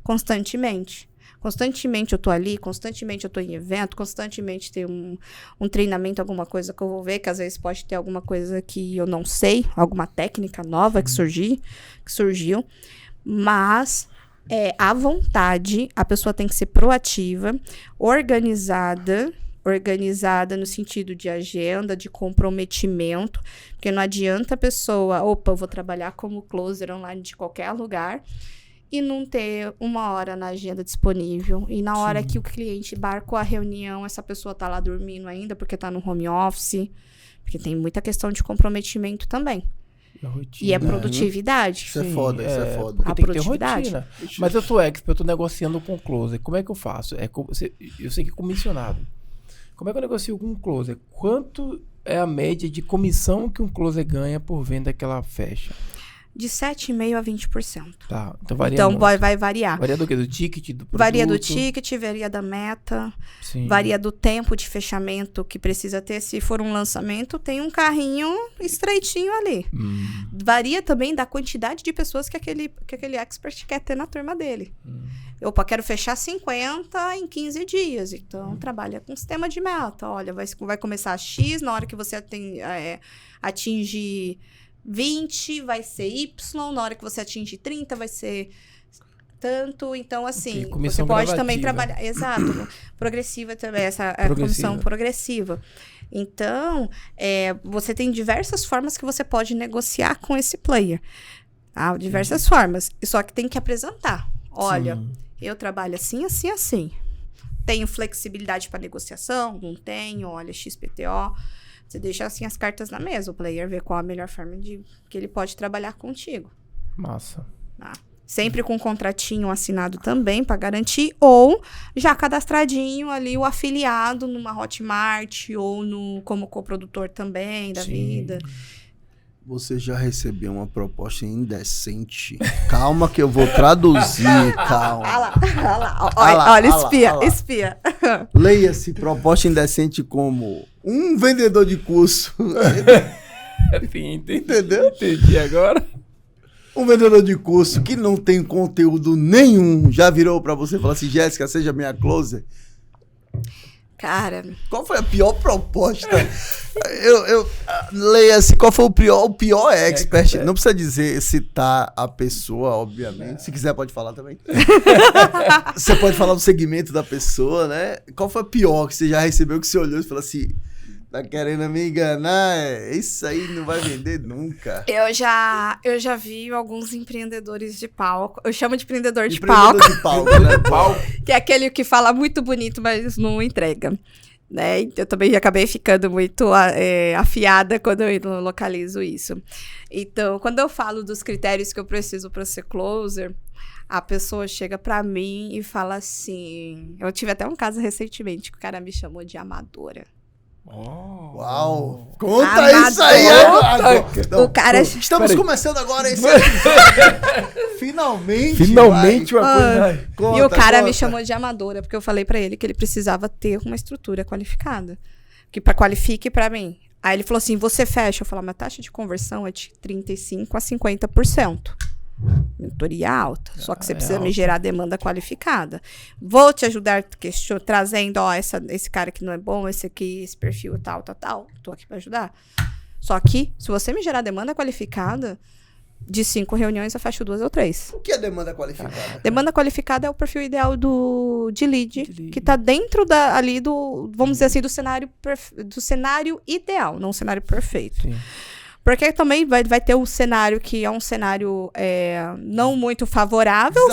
constantemente. Constantemente eu tô ali, constantemente eu tô em evento, constantemente tem um treinamento, alguma coisa que eu vou ver, que às vezes pode ter alguma coisa que eu não sei, alguma técnica nova que surgiu. Mas... à vontade, a pessoa tem que ser proativa, organizada no sentido de agenda, de comprometimento, porque não adianta a pessoa, eu vou trabalhar como closer online de qualquer lugar, e não ter uma hora na agenda disponível. E na hora que o cliente marcou a reunião, essa pessoa tá lá dormindo ainda porque tá no home office. Porque tem muita questão de comprometimento também. E é produtividade.
Isso é foda, isso é foda.
A produtividade. Ter rotina. Mas eu sou expert, eu tô negociando com o closer. Como é que eu faço? Eu sei que é comissionado. Como é que eu negocio com um closer? Quanto é a média de comissão que um closer ganha por venda que ela fecha?
De 7,5% a 20%.
Tá, então varia.
Então vai variar.
Varia do quê? Do ticket, do produto?
Varia do ticket, varia da meta, varia do tempo de fechamento que precisa ter. Se for um lançamento, tem um carrinho estreitinho ali. Varia também da quantidade de pessoas que aquele expert quer ter na turma dele. Opa, quero fechar 50 em 15 dias. Então, trabalha com sistema de meta. Olha, vai começar X, na hora que você atingir 20, vai ser Y, na hora que você atingir 30, vai ser tanto. Então, assim, você pode também trabalhar... Exato. Progressiva também, essa é a comissão progressiva. Então, você tem diversas formas que você pode negociar com esse player. Tá? Diversas formas. Só que tem que apresentar. Olha, eu trabalho assim, assim, assim. Tenho flexibilidade para negociação? Não tenho. Olha, XPTO... Você deixa assim as cartas na mesa, o player vê qual a melhor forma que ele pode trabalhar contigo.
Massa.
Tá? Sempre com um contratinho assinado também, para garantir, ou já cadastradinho ali o afiliado numa Hotmart, ou como coprodutor também da vida.
Você já recebeu uma proposta indecente? Calma que eu vou traduzir, calma.
Olha lá, espia.
Leia-se proposta indecente como um vendedor de curso.
Entendeu? Entendi agora.
Um vendedor de curso que não tem conteúdo nenhum já virou pra você e falou assim, Jéssica, seja minha closer?
Cara...
Qual foi a pior proposta? Leia-se, qual foi o pior expert? Não precisa citar a pessoa, obviamente. Se quiser, pode falar também. Você pode falar do segmento da pessoa, né? Qual foi a pior que você já recebeu, que você olhou e falou assim... Tá querendo me enganar? Isso aí não vai vender nunca.
Eu já vi alguns empreendedores de palco. Eu chamo de empreendedor de
palco, né?
Que é aquele que fala muito bonito, mas não entrega. Né? Eu também acabei ficando muito afiada quando eu localizo isso. Então, quando eu falo dos critérios que eu preciso para ser closer, a pessoa chega para mim e fala assim... Eu tive até um caso recentemente que o cara me chamou de amadora.
Uau! Conta isso aí agora!
Não, o cara...
Estamos começando agora esse Finalmente
uma coisa...
Conta, e o cara me chamou de amadora, porque eu falei pra ele que ele precisava ter uma estrutura qualificada. Que qualifique pra mim. Aí ele falou assim, você fecha? Eu falei, mas a taxa de conversão é de 35% a 50%. Mentoria alta, só que você precisa me gerar demanda qualificada. Vou te ajudar trazendo, esse cara que não é bom, esse aqui, esse perfil tal. Tô aqui para ajudar. Só que, se você me gerar demanda qualificada, de 5 reuniões eu fecho 2 ou 3.
O que é demanda qualificada?
Demanda qualificada é o perfil ideal de lead, que tá dentro ali vamos dizer assim, do cenário ideal, não o cenário perfeito. Sim. Porque também vai ter um cenário que é um cenário não muito favorável,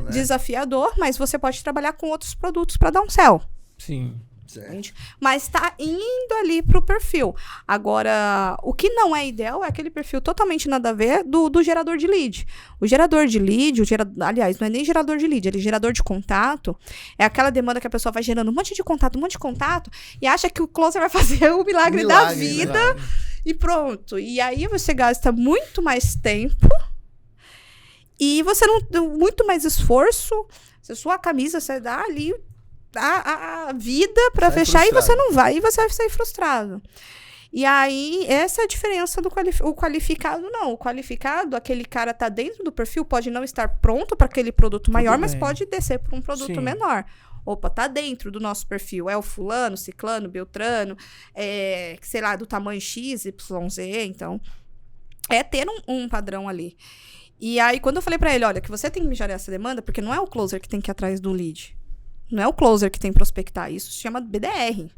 desafiador, mas você pode trabalhar com outros produtos para dar um sell.
Sim.
Entende? Mas tá indo ali pro perfil. Agora, o que não é ideal é aquele perfil totalmente nada a ver do gerador de lead. O gerador de lead, aliás, não é nem gerador de lead, ele é gerador de contato. É aquela demanda que a pessoa vai gerando um monte de contato, e acha que o closer vai fazer o milagre da vida. E pronto. E aí você gasta muito mais tempo e você não tem muito mais esforço. Se a sua camisa, você dá ali a vida para fechar frustrado. E você não vai. E você vai sair frustrado. E aí, essa é a diferença do qualificado, não. O qualificado, aquele cara tá dentro do perfil, pode não estar pronto para aquele produto maior, mas pode descer para um produto menor. Opa, tá dentro do nosso perfil. É o fulano, ciclano, beltrano, sei lá, do tamanho X, Y, Z. Então, é ter um padrão ali. E aí, quando eu falei pra ele, olha, que você tem que me gerar essa demanda, porque não é o closer que tem que ir atrás do lead. Não é o closer que tem que prospectar. Isso se chama BDR.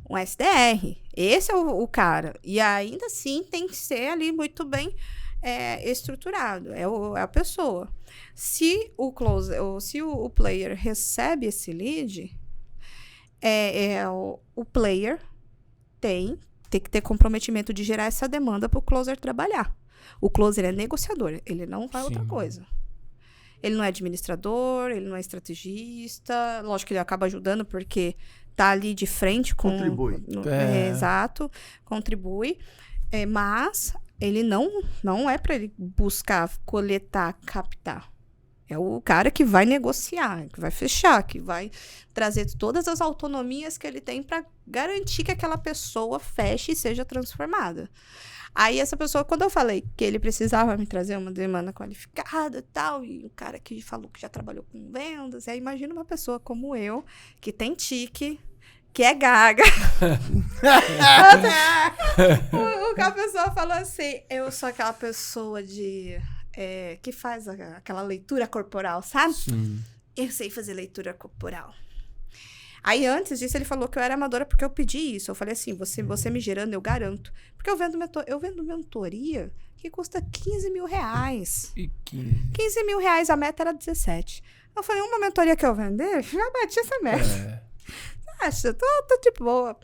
Um SDR. Esse é o cara. E ainda assim, tem que ser ali muito bem estruturado, é a pessoa. Se o player recebe esse lead, o player tem que ter comprometimento de gerar essa demanda para o closer trabalhar. O closer é negociador, ele não faz outra coisa. Ele não é administrador, ele não é estrategista. Lógico que ele acaba ajudando porque tá ali de frente com...
Contribui.
Exato, contribui. Mas ele não é para ele buscar, coletar, captar. É o cara que vai negociar, que vai fechar, que vai trazer todas as autonomias que ele tem para garantir que aquela pessoa feche e seja transformada. Aí essa pessoa, quando eu falei que ele precisava me trazer uma demanda qualificada e tal, e o cara que falou que já trabalhou com vendas, aí imagina uma pessoa como eu, que tem tique, que é gaga. A pessoa falou assim, eu sou aquela pessoa que faz aquela leitura corporal, sabe?
Sim.
Eu sei fazer leitura corporal. Aí, antes disso, ele falou que eu era amadora porque eu pedi isso. Eu falei assim, você me gerando, eu garanto. Porque eu vendo mentoria que custa 15 mil reais.
E
15 mil reais, a meta era 17. Eu falei, uma mentoria que eu vender, já bati essa meta. Acha, tô de boa.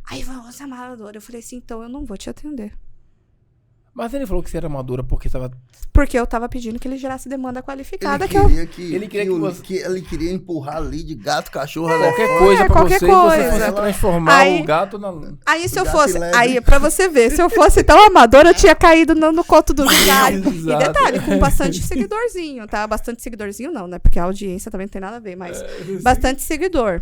Aí, você é amadora. Eu falei assim, então eu não vou te atender.
Mas ele falou que você era amadora porque estava...
Porque eu tava pedindo que ele gerasse demanda qualificada.
Ele
queria empurrar ali de gato, cachorro,
qualquer coisa pra você, você fosse transformar o gato na...
Aí se eu fosse... Aí, pra você ver, se eu fosse tão amadora, eu tinha caído no conto do vigário. E detalhe, com bastante seguidorzinho, tá? Bastante seguidorzinho não, né? Porque a audiência também não tem nada a ver, mas bastante seguidor.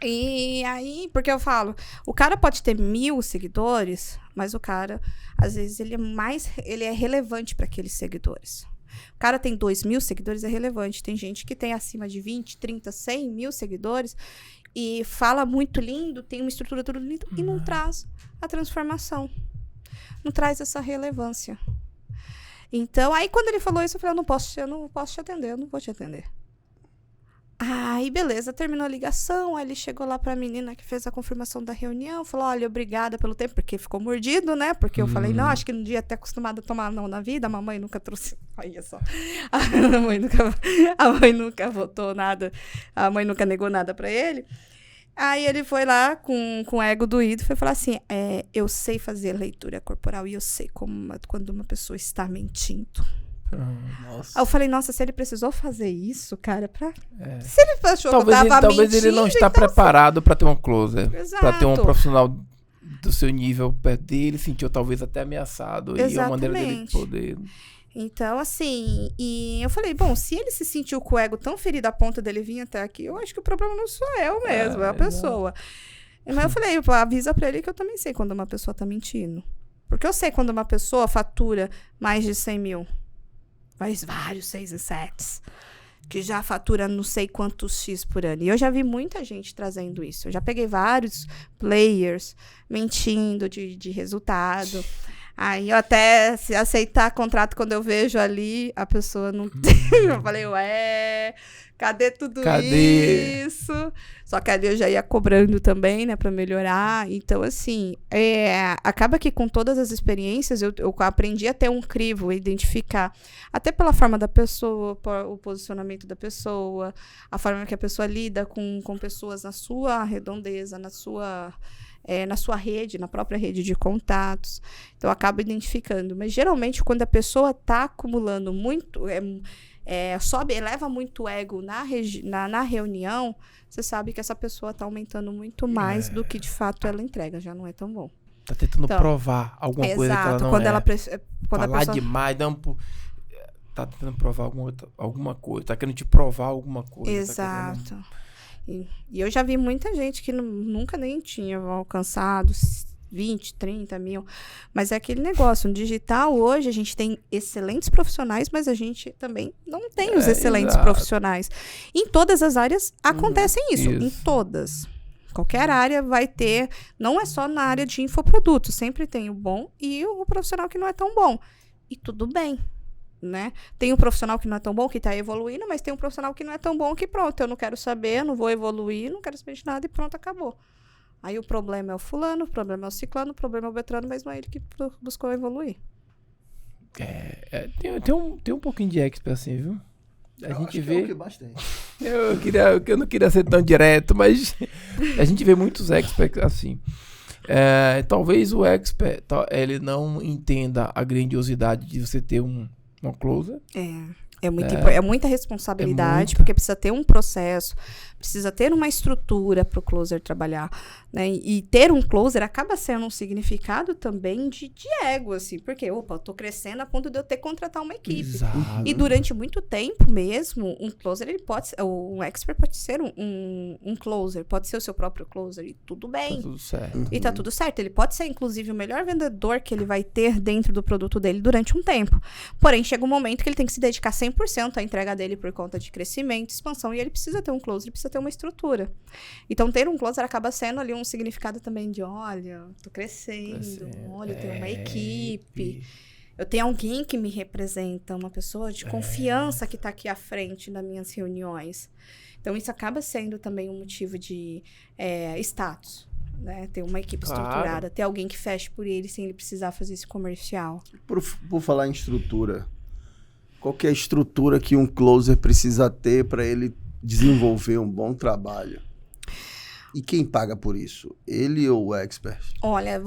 E aí, porque eu falo, o cara pode ter 1000 seguidores, mas o cara, às vezes, ele é relevante para aqueles seguidores. O cara tem 2.000 seguidores, é relevante. Tem gente que tem acima de 20, 30, 100 mil seguidores e fala muito lindo, tem uma estrutura tudo lindo e não traz a transformação. Não traz essa relevância. Então, aí quando ele falou isso, eu falei, eu não posso te atender, eu não vou te atender. Aí, beleza, terminou a ligação, aí ele chegou lá pra menina que fez a confirmação da reunião, falou, olha, obrigada pelo tempo, porque ficou mordido, né? Porque eu falei, não, acho que não devia ter acostumado a tomar não na vida, a mamãe nunca trouxe, olha só, a mãe nunca votou nada, a mãe nunca negou nada pra ele. Aí ele foi lá com o ego doído e foi falar assim, eu sei fazer leitura corporal e eu sei quando uma pessoa está mentindo.
Nossa.
Aí eu falei, nossa, se ele precisou fazer isso, cara, se ele achou que eu tava mentindo...
Talvez ele não está preparado para ter um closer. Para ter um profissional do seu nível perto dele, sentiu talvez até ameaçado.
Exatamente.
E a maneira dele poder...
Então, assim, e eu falei, bom, se ele se sentiu com o ego tão ferido a ponto dele vir até aqui, eu acho que o problema não sou eu mesmo, é a pessoa. Mas eu falei, avisa pra ele que eu também sei quando uma pessoa tá mentindo. Porque eu sei quando uma pessoa fatura mais de 100 mil. Faz vários 6 e 7 que já fatura não sei quantos X por ano. E eu já vi muita gente trazendo isso. Eu já peguei vários players mentindo de resultado. Aí eu até se aceitar contrato quando eu vejo ali, a pessoa não tem. Eu falei, cadê tudo isso? Só que ali eu já ia cobrando também, né, pra melhorar. Então, assim, acaba que com todas as experiências eu aprendi a ter um crivo, identificar, até pela forma da pessoa, o posicionamento da pessoa, a forma que a pessoa lida com pessoas na sua redondeza, na sua rede, na própria rede de contatos. Então, eu acabo identificando. Mas, geralmente, quando a pessoa está acumulando muito, eleva muito ego na reunião, você sabe que essa pessoa está aumentando muito mais do que, de fato, ela entrega. Já não é tão bom.
Tá tentando provar alguma coisa que ela não
quando
é.
Quando
falar
a pessoa...
demais, tá tentando provar alguma coisa. Tá querendo te provar alguma coisa.
Exato. E eu já vi muita gente que nunca nem tinha alcançado 20, 30 mil. Mas é aquele negócio, no digital hoje a gente tem excelentes profissionais, mas a gente também não tem os excelentes profissionais. Em todas as áreas acontecem isso, em todas. Qualquer área vai ter, não é só na área de infoproduto, sempre tem o bom e o profissional que não é tão bom. E tudo bem. Né? Tem um profissional que não é tão bom, que está evoluindo, mas tem um profissional que não é tão bom, que pronto, eu não quero saber, não vou evoluir, não quero saber de nada e pronto, acabou. Aí o problema é o fulano, o problema é o ciclano, o problema é o Beltrano, mas não é ele que buscou evoluir.
Tem um pouquinho de expert assim, viu? A gente vê.
É o que bastante.
Eu não queria ser tão direto, mas a gente vê muitos experts assim. Talvez o expert ele não entenda a grandiosidade de você ter uma closer.
É muita responsabilidade, porque precisa ter um processo, precisa ter uma estrutura para o closer trabalhar, né? E ter um closer acaba sendo um significado também de ego, assim, porque, eu tô crescendo a ponto de eu ter que contratar uma equipe.
Exato.
E durante muito tempo mesmo, um closer, um expert pode ser um closer, pode ser o seu próprio closer, e tudo bem.
Tá tudo certo.
E tá tudo certo. Ele pode ser, inclusive, o melhor vendedor que ele vai ter dentro do produto dele durante um tempo. Porém, chega um momento que ele tem que se dedicar 100% à entrega dele por conta de crescimento, expansão, e ele precisa ter um closer, ele precisa ter uma estrutura. Então, ter um closer acaba sendo ali um significado também de, olha, tô crescendo, olha, eu tenho uma equipe, eu tenho alguém que me representa, uma pessoa de confiança que tá aqui à frente das minhas reuniões. Então, isso acaba sendo também um motivo de status. Né? Ter uma equipe estruturada, ter alguém que feche por ele sem ele precisar fazer esse comercial.
Por falar em estrutura, qual que é a estrutura que um closer precisa ter para ele desenvolver um bom trabalho? E quem paga por isso? Ele ou o expert?
Olha,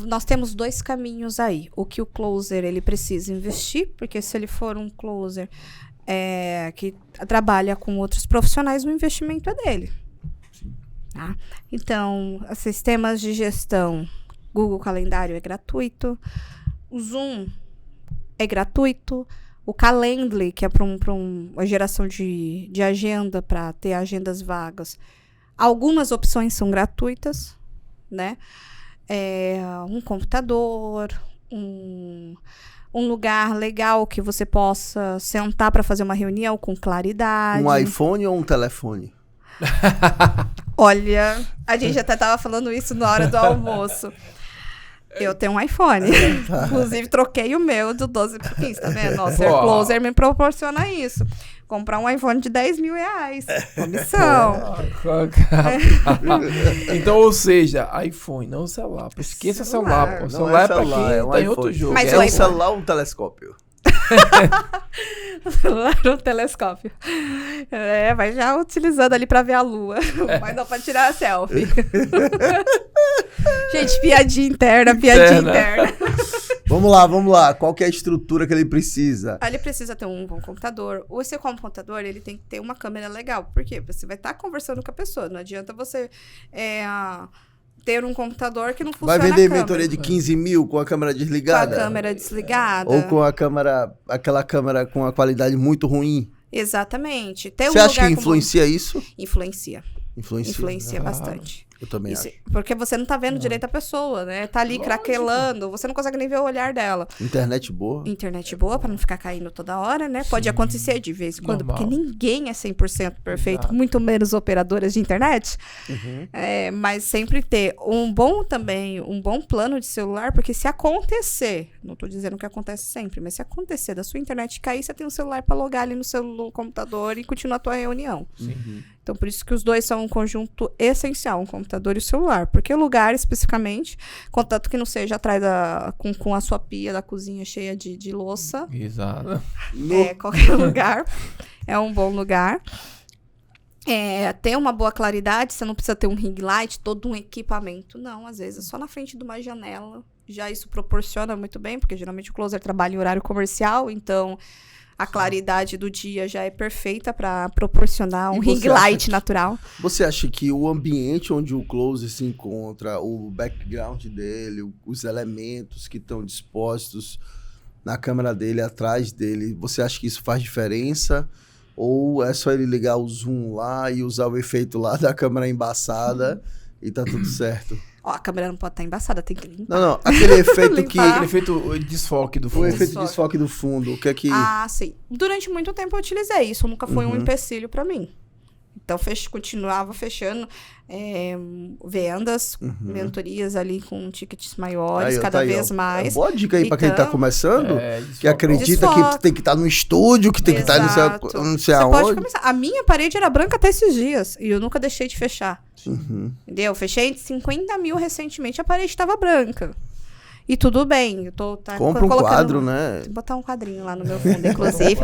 nós temos 2 caminhos aí. O que o closer ele precisa investir, porque se ele for um closer que trabalha com outros profissionais, o investimento é dele. Tá? Então, sistemas de gestão, Google Calendário é gratuito, o Zoom é gratuito, o Calendly, que é para uma geração de agenda, para ter agendas vagas, algumas opções são gratuitas, né? Um computador, um lugar legal que você possa sentar para fazer uma reunião com claridade.
Um iPhone ou um telefone?
Olha, a gente até tava falando isso na hora do almoço. Eu tenho um iPhone. Inclusive, troquei o meu do 12 pro 15, tá vendo? Nossa, o closer me proporciona isso. Comprar um iPhone de 10 mil reais. Comissão.
Então, ou seja, iPhone, não celular. Esqueça celular. O celular é pra quem tá em outro jogo.
Mas
um celular ou um telescópio?
No telescópio. Vai já utilizando ali pra ver a lua. Mas não pra tirar a selfie. Gente, piadinha interna.
Vamos lá. Qual que é a estrutura que ele precisa?
Ele precisa ter um bom computador. O seu computador, ele tem que ter uma câmera legal. Por quê? Você vai estar conversando com a pessoa. Não adianta você ter um computador que não funciona.
Vai vender mentoria de 15 mil com a câmera desligada?
Com a câmera desligada.
Ou com aquela câmera com a qualidade muito ruim?
Exatamente.
Você acha que influencia isso?
Influencia bastante.
Eu também acho.
Porque você não tá vendo direito a pessoa, né? Tá ali craquelando, você não consegue nem ver o olhar dela.
Internet boa pra
não ficar caindo toda hora, né? Sim. Pode acontecer de vez em quando, porque ninguém é 100% perfeito, Exato. Muito menos operadoras de internet. Uhum. Mas sempre ter um bom plano de celular, porque se acontecer, não tô dizendo que acontece sempre, mas se acontecer da sua internet cair, você tem um celular para logar ali no computador e continuar a tua reunião. Uhum. Então, por isso que os dois são um conjunto essencial, um computador e o celular. Porque o lugar, especificamente, contanto que não seja atrás com a sua pia da cozinha cheia de louça.
Exato.
Qualquer lugar é um bom lugar. Ter uma boa claridade, você não precisa ter um ring light, todo um equipamento. Não, às vezes é só na frente de uma janela. Já isso proporciona muito bem, porque geralmente o closer trabalha em horário comercial, então a claridade do dia já é perfeita para proporcionar um ring light natural.
Você acha que o ambiente onde o closer se encontra, o background dele, os elementos que estão dispostos na câmera dele, atrás dele, você acha que isso faz diferença? Ou é só ele ligar o zoom lá e usar o efeito lá da câmera embaçada e tá tudo certo?
A câmera não pode estar embaçada, tem que limpar.
Não, aquele efeito
Aquele efeito desfoque do fundo.
O efeito de desfoque do fundo, o que é que...
sim. Durante muito tempo eu utilizei isso, nunca foi um empecilho pra mim. Então, continuava fechando vendas, mentorias ali com tickets maiores, cada vez mais.
Boa dica aí pra quem tá começando, que acredita que tem que estar no estúdio, que tem que estar não sei aonde. Pode começar.
A minha parede era branca até esses dias, e eu nunca deixei de fechar. Entendeu? Fechei 50 mil recentemente, a parede estava branca. E tudo bem. Eu tô
compra um quadro, né?
Vou botar um quadrinho lá no meu fundo, inclusive.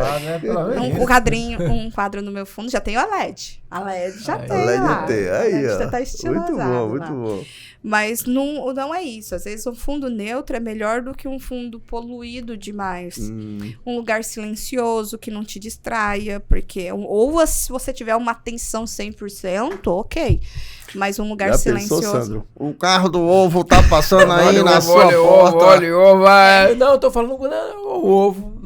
Um quadro no meu fundo. Já tenho a LED. A LED já tem. A LED
já tem. Aí, ó.
Já tá estilosado.
Muito bom.
Mas não é isso. Às vezes um fundo neutro é melhor do que um fundo poluído demais. Um lugar silencioso que não te distraia, porque ou se você tiver uma atenção 100%, ok. Mas um lugar silencioso.
Pensou, Sandro? O carro do ovo tá passando aí na sua porta.
Olha, ovo. Não, eu tô falando o ovo.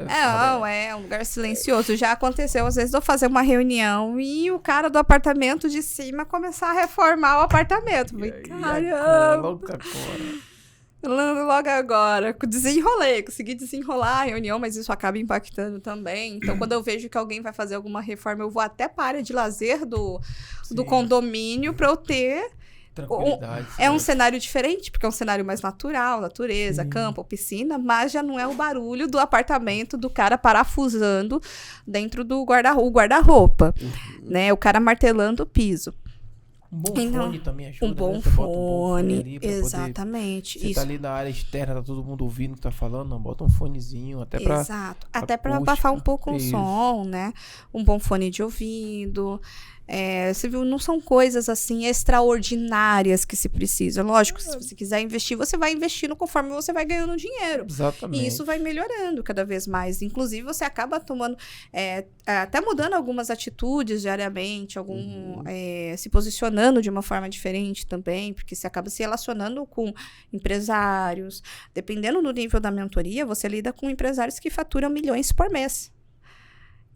É um lugar silencioso. Já aconteceu, às vezes, eu fazer uma reunião e o cara do apartamento de cima começar a reformar o apartamento. Falei, caramba! Logo agora. Consegui desenrolar a reunião, mas isso acaba impactando também. Então, quando eu vejo que alguém vai fazer alguma reforma, eu vou até para a área de lazer do condomínio para eu ter... É um cenário diferente, porque é um cenário mais natural, natureza, campo, piscina, mas já não é o barulho do apartamento do cara parafusando dentro do guarda-roupa, né? O cara martelando o piso.
Um bom fone também ajuda.
Um bom fone, exatamente.
Você tá ali na área externa, tá todo mundo ouvindo o que tá falando, não, bota um fonezinho, até pra...
Exato, até pra abafar um pouco o som, né? Um bom fone de ouvido... você viu, não são coisas assim extraordinárias que se precisa. Lógico, se você quiser investir, você vai investindo conforme você vai ganhando dinheiro.
Exatamente.
E isso vai melhorando cada vez mais. Inclusive, você acaba tomando, até mudando algumas atitudes diariamente, se posicionando de uma forma diferente também, porque você acaba se relacionando com empresários. Dependendo do nível da mentoria, você lida com empresários que faturam milhões por mês.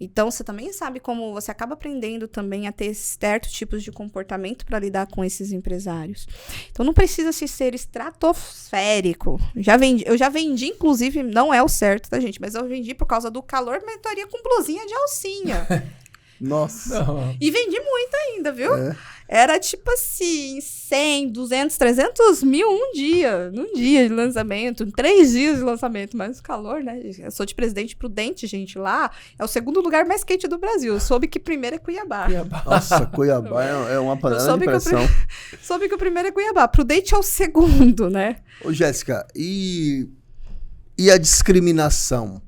Então, você também sabe como você acaba aprendendo também a ter certos tipos de comportamento para lidar com esses empresários. Então, não precisa se ser estratosférico. Eu já vendi, inclusive, não é o certo, tá, gente? Mas eu vendi por causa do calor, mentoria com blusinha de alcinha.
Nossa.
Não.
E vendi muito ainda, viu? Era tipo assim, 100, 200, 300 mil num dia de lançamento, 3 dias de lançamento, mas o calor, né? Eu sou de Presidente Prudente, gente, lá é o segundo lugar mais quente do Brasil. Eu soube que primeiro é Cuiabá.
Nossa, Cuiabá é uma panela de pressão.
Soube que o primeiro é Cuiabá, Prudente é o segundo, né?
Ô, Jéssica, e a discriminação?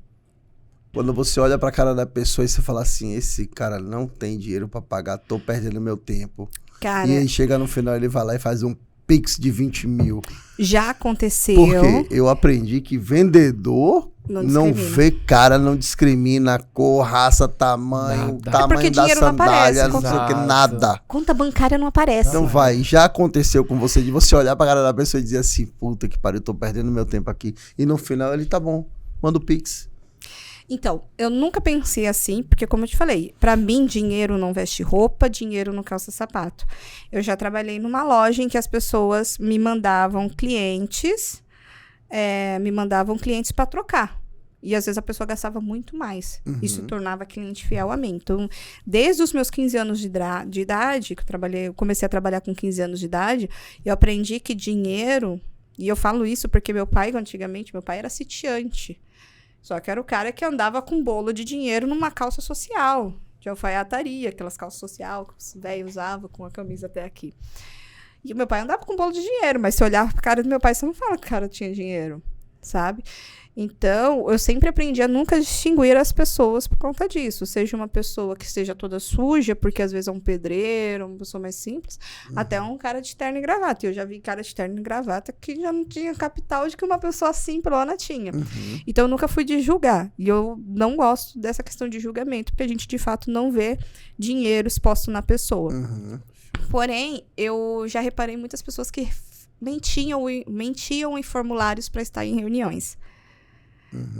Quando você olha pra cara da pessoa e você fala assim, esse cara não tem dinheiro pra pagar, tô perdendo meu tempo.
Cara,
e aí chega no final, ele vai lá e faz um Pix de 20 mil.
Já aconteceu.
Porque eu aprendi que vendedor não vê cara, não discrimina cor, raça, tamanho, tamanho da sandália, não sei o que, nada.
Conta bancária não aparece.
Então já aconteceu com você, de você olhar pra cara da pessoa e dizer assim, puta que pariu, tô perdendo meu tempo aqui. E no final ele, tá bom, manda o Pix.
Então, eu nunca pensei assim, porque como eu te falei, pra mim, dinheiro não veste roupa, dinheiro não calça sapato. Eu já trabalhei numa loja em que as pessoas me mandavam clientes para trocar. E às vezes a pessoa gastava muito mais. Isso tornava cliente fiel a mim. Então, desde os meus 15 anos de idade, que eu comecei a trabalhar com 15 anos de idade, eu aprendi que dinheiro, e eu falo isso porque antigamente, meu pai era sitiante. Só que era o cara que andava com bolo de dinheiro numa calça social, de alfaiataria, aquelas calças social que os velhos usavam com a camisa até aqui. E o meu pai andava com bolo de dinheiro, mas se olhar pra cara do meu pai, você não fala que o cara tinha dinheiro, sabe? Então, eu sempre aprendi a nunca distinguir as pessoas por conta disso. Seja uma pessoa que esteja toda suja, porque às vezes é um pedreiro, uma pessoa mais simples, até um cara de terno e gravata. E eu já vi cara de terno e gravata que já não tinha capital de que uma pessoa simplona tinha. Então, eu nunca fui de julgar. E eu não gosto dessa questão de julgamento, porque a gente, de fato, não vê dinheiro exposto na pessoa. Porém, eu já reparei muitas pessoas que mentiam em formulários para estar em reuniões.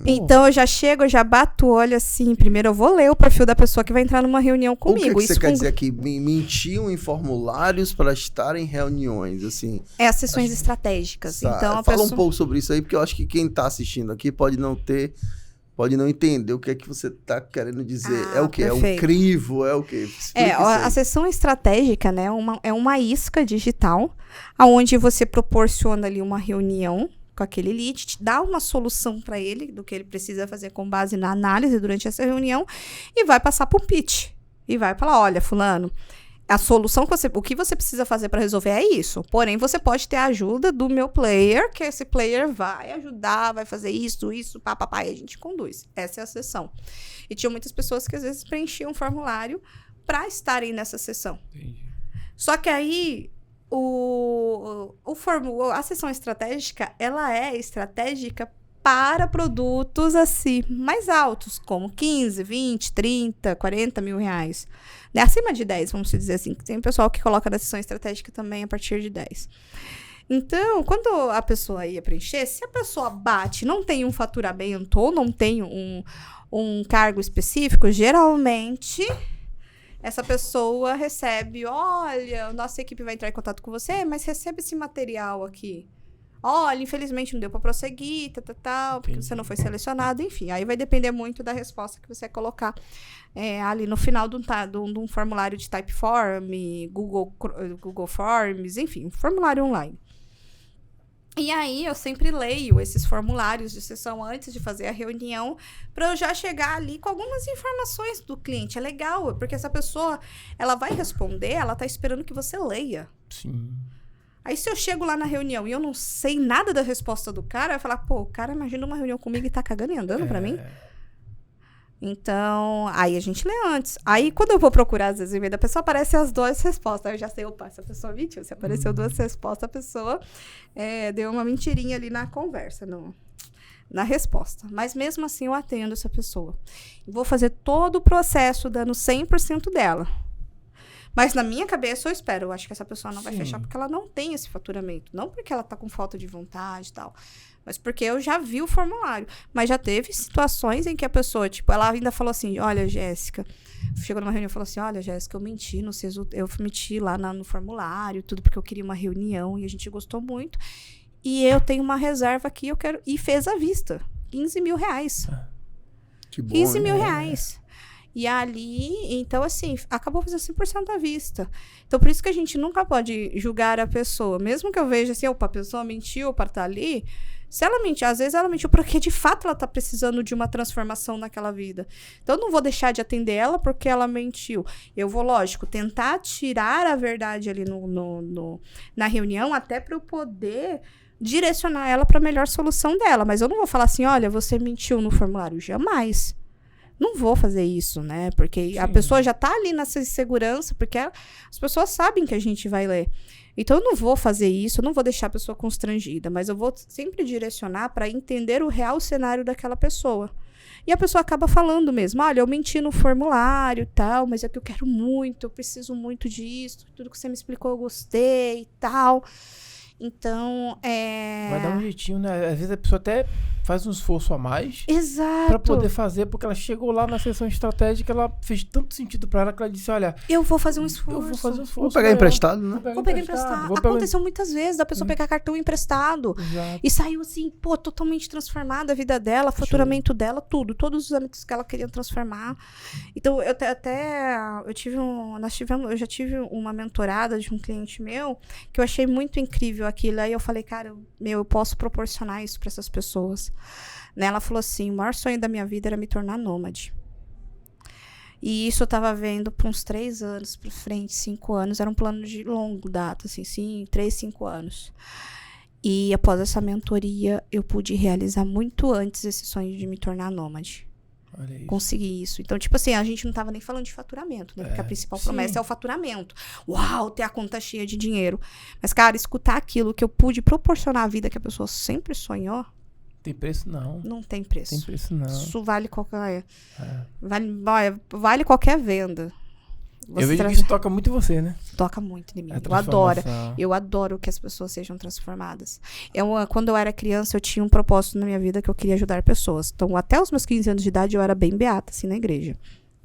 Então, eu já bato o olho assim. Primeiro, eu vou ler o perfil da pessoa que vai entrar numa reunião comigo.
O que você quer dizer aqui? Mentiam em formulários para estar em reuniões, assim?
As sessões estratégicas. Então,
fala um pouco sobre isso aí, porque eu acho que quem está assistindo aqui pode não entender o que é que você está querendo dizer. É o quê?
Perfeito.
É um crivo? É o quê?
A sessão estratégica, né, é uma isca digital, onde você proporciona ali uma reunião com aquele lead, te dá uma solução para ele do que ele precisa fazer com base na análise durante essa reunião e vai passar para o pitch. E vai falar, olha, fulano, A solução o que você precisa fazer para resolver é isso. Porém, você pode ter a ajuda do meu player, que esse player vai ajudar, vai fazer isso, papapá, e a gente conduz. Essa é a sessão. E tinha muitas pessoas que às vezes preenchiam um formulário para estarem nessa sessão. Entendi. Só que aí a sessão estratégica, ela é estratégica para produtos assim mais altos, como 15, 20, 30, 40 mil reais. Né? Acima de 10, vamos dizer assim. Tem pessoal que coloca na sessão estratégica também a partir de 10. Então, quando a pessoa ia preencher, se a pessoa bate, não tem um faturamento ou não tem um cargo específico, geralmente essa pessoa recebe, olha, nossa equipe vai entrar em contato com você, mas recebe esse material aqui. Olha, infelizmente não deu para prosseguir, porque você não foi selecionado, enfim. Aí vai depender muito da resposta que você colocar ali no final de um formulário de Typeform, Google Forms, enfim, formulário online. E aí eu sempre leio esses formulários de sessão antes de fazer a reunião, para eu já chegar ali com algumas informações do cliente. É legal, porque essa pessoa, ela vai responder, ela tá esperando que você leia.
Sim.
Aí se eu chego lá na reunião e eu não sei nada da resposta do cara, eu vou falar, pô, o cara imagina uma reunião comigo e tá cagando e andando pra mim. Então, aí a gente lê antes. Aí, quando eu vou procurar, às vezes, o e-mail da pessoa, aparecem as 2 respostas. Aí eu já sei, opa, essa pessoa mentiu. Se apareceu 2 respostas, a pessoa deu uma mentirinha ali na conversa, na resposta. Mas, mesmo assim, eu atendo essa pessoa. Vou fazer todo o processo dando 100% dela. Mas, na minha cabeça, eu espero. Eu acho que essa pessoa não vai fechar porque ela não tem esse faturamento. Não porque ela tá com falta de vontade e tal. Mas porque eu já vi o formulário. Mas já teve situações em que a pessoa, tipo, ela ainda falou assim, olha, Jéssica, chegou numa reunião e falou assim, olha, Jéssica, eu menti eu menti lá no formulário, tudo porque eu queria uma reunião e a gente gostou muito. E eu tenho uma reserva aqui, eu quero... E fez à vista, 15 mil reais.
Que bom,
15 mil reais. E ali, então assim, acabou fazendo 100% à vista. Então, por isso que a gente nunca pode julgar a pessoa. Mesmo que eu veja assim, opa, a pessoa mentiu para estar ali... Se ela mentiu, às vezes ela mentiu porque de fato ela está precisando de uma transformação naquela vida. Então eu não vou deixar de atender ela porque ela mentiu. Eu vou, lógico, tentar tirar a verdade ali na reunião, até para eu poder direcionar ela para a melhor solução dela. Mas eu não vou falar assim, olha, você mentiu no formulário. Jamais. Não vou fazer isso, né? Porque a pessoa já está ali nessa insegurança, porque as pessoas sabem que a gente vai ler. Então, eu não vou fazer isso, eu não vou deixar a pessoa constrangida, mas eu vou sempre direcionar para entender o real cenário daquela pessoa. E a pessoa acaba falando mesmo, olha, eu menti no formulário e tal, mas é que eu quero muito, eu preciso muito disso, tudo que você me explicou eu gostei e tal. Então,
vai dar um jeitinho, né? Às vezes a pessoa até faz um esforço a mais.
Exato.
Pra poder fazer, porque ela chegou lá na sessão estratégica, ela fez tanto sentido pra ela que ela disse, olha...
Eu vou fazer um esforço.
Vou pegar emprestado, né?
Vou pegar emprestado. Aconteceu muitas vezes da pessoa pegar cartão emprestado. Exato. E saiu assim, pô, totalmente transformada a vida dela, faturamento dela, tudo. Todos os âmbitos que ela queria transformar. Então, eu já tive uma mentorada de um cliente meu que eu achei muito incrível aquilo. Aí eu falei, cara, eu posso proporcionar isso para essas pessoas. Né? Ela falou assim, o maior sonho da minha vida era me tornar nômade. E isso eu tava vendo por uns 3 anos pra frente, 5 anos. Era um plano de longo data, assim, 3, 5 anos. E após essa mentoria, eu pude realizar muito antes esse sonho de me tornar nômade. Consegui isso. Então, tipo assim, a gente não tava nem falando de faturamento, né? Porque a principal promessa é o faturamento. Uau, ter a conta cheia de dinheiro. Mas, cara, escutar aquilo que eu pude proporcionar à vida que a pessoa sempre sonhou.
Tem preço, não.
Não tem preço.
Tem preço, não.
Isso vale qualquer... Vale qualquer venda.
Eu vejo que isso toca muito em você, né?
Toca muito em mim. Eu adoro que as pessoas sejam transformadas. Quando eu era criança, eu tinha um propósito na minha vida que eu queria ajudar pessoas. Então, até os meus 15 anos de idade, eu era bem beata, assim, na igreja.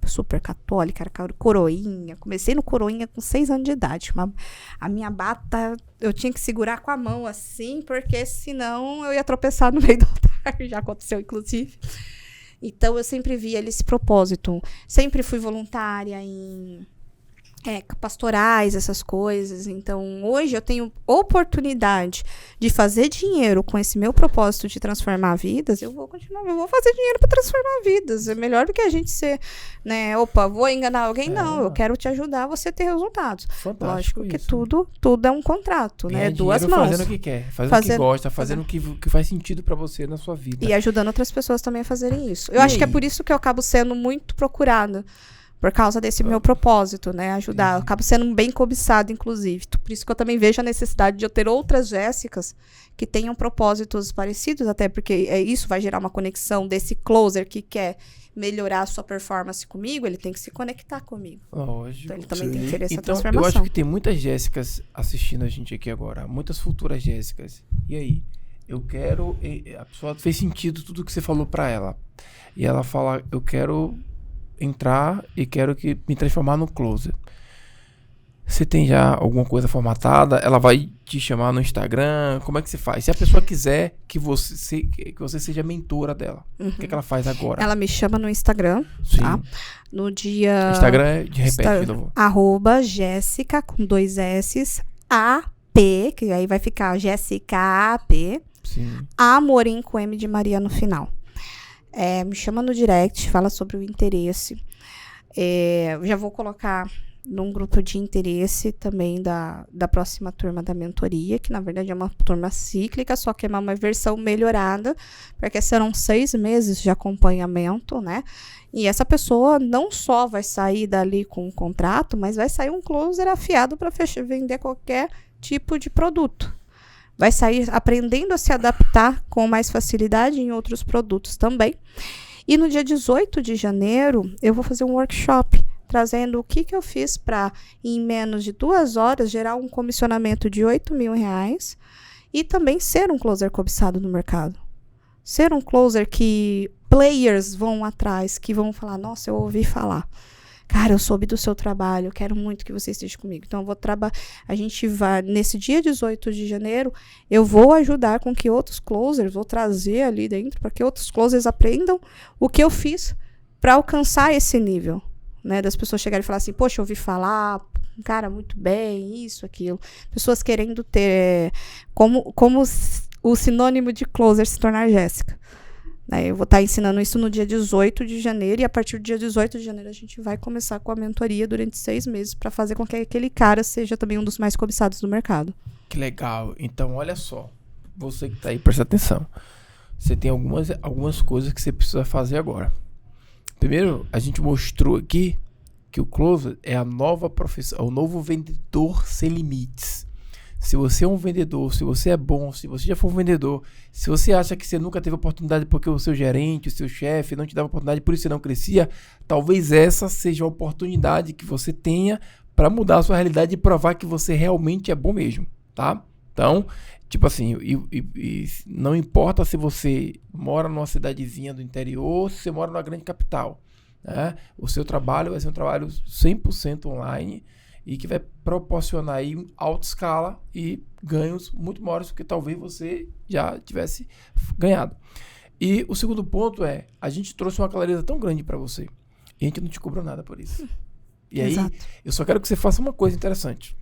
Super católica, era coroinha. Comecei no coroinha com 6 anos de idade. A minha bata, eu tinha que segurar com a mão, assim, porque senão eu ia tropeçar no meio do altar. Já aconteceu, inclusive. Então, eu sempre vi esse propósito. Sempre fui voluntária em pastorais, essas coisas. Então, hoje eu tenho oportunidade de fazer dinheiro com esse meu propósito de transformar vidas, eu vou continuar, eu vou fazer dinheiro para transformar vidas. É melhor do que a gente ser, né, vou enganar alguém? Não, eu quero te ajudar a você ter resultados.
Fantástico.
Lógico que tudo é um contrato, né? Duas mãos.
Fazendo o que quer, fazendo o que gosta, fazendo o que faz sentido para você na sua vida.
E ajudando outras pessoas também a fazerem isso. Eu acho que é por isso que eu acabo sendo muito procurada. Por causa desse meu propósito, né? Ajudar. Eu acabo sendo bem cobiçada, inclusive. Por isso que eu também vejo a necessidade de eu ter outras Jéssicas que tenham propósitos parecidos, até porque isso vai gerar uma conexão desse closer que quer melhorar a sua performance comigo, ele tem que se conectar comigo.
Lógico.
Então, ele também tem que querer essa
então,
transformação.
Eu acho que tem muitas Jéssicas assistindo a gente aqui agora. Muitas futuras Jéssicas. E aí? A pessoa fez sentido tudo que você falou pra ela. E ela fala, eu quero entrar e quero me transformar no closer. Você tem já alguma coisa formatada? Ela vai te chamar no Instagram? Como é que você faz? Se a pessoa quiser que você seja mentora dela, o que ela faz agora?
Ela me chama no Instagram, tá? No dia...
Instagram, repete de novo.
@Jéssica, com 2 S's, AP, que aí vai ficar Jéssica AP.
Sim.
Amorim com M de Maria no final. Me chama no direct, fala sobre o interesse. Eu já vou colocar num grupo de interesse também da próxima turma da mentoria, que na verdade é uma turma cíclica, só que é uma versão melhorada, porque serão 6 meses de acompanhamento, né? E essa pessoa não só vai sair dali com um contrato, mas vai sair um closer afiado para vender qualquer tipo de produto. Vai sair aprendendo a se adaptar com mais facilidade em outros produtos também. E no dia 18 de janeiro, eu vou fazer um workshop trazendo o que eu fiz para, em menos de 2 horas, gerar um comissionamento de R$8.000 e também ser um closer cobiçado no mercado. Ser um closer que players vão atrás, que vão falar, nossa, eu ouvi falar. Cara, eu soube do seu trabalho, eu quero muito que você esteja comigo. Então, a gente vai, nesse dia 18 de janeiro, eu vou ajudar com que outros closers, vou trazer ali dentro, para que outros closers aprendam o que eu fiz para alcançar esse nível, né? Das pessoas chegarem e falar assim, poxa, eu ouvi falar, cara, muito bem, isso, aquilo. Pessoas querendo ter, como o sinônimo de closer se tornar Jéssica. Eu vou estar ensinando isso no dia 18 de janeiro e a partir do dia 18 de janeiro a gente vai começar com a mentoria durante 6 meses para fazer com que aquele cara seja também um dos mais cobiçados do mercado.
Que legal. Então, olha só. Você que está aí, presta atenção. Você tem algumas coisas que você precisa fazer agora. Primeiro, a gente mostrou aqui que o closer é a nova profissão, o novo vendedor sem limites. Se você é um vendedor, se você é bom, se você já for um vendedor, se você acha que você nunca teve oportunidade porque o seu gerente, o seu chefe não te dava oportunidade, por isso você não crescia, talvez essa seja a oportunidade que você tenha para mudar a sua realidade e provar que você realmente é bom mesmo, tá? Então, tipo assim, e não importa se você mora numa cidadezinha do interior ou se você mora numa grande capital, né? O seu trabalho vai ser um trabalho 100% online, e que vai proporcionar aí alta escala e ganhos muito maiores do que talvez você já tivesse ganhado. E o segundo ponto é, a gente trouxe uma clareza tão grande para você e a gente não te cobrou nada por isso. E aí, eu só quero que você faça uma coisa interessante.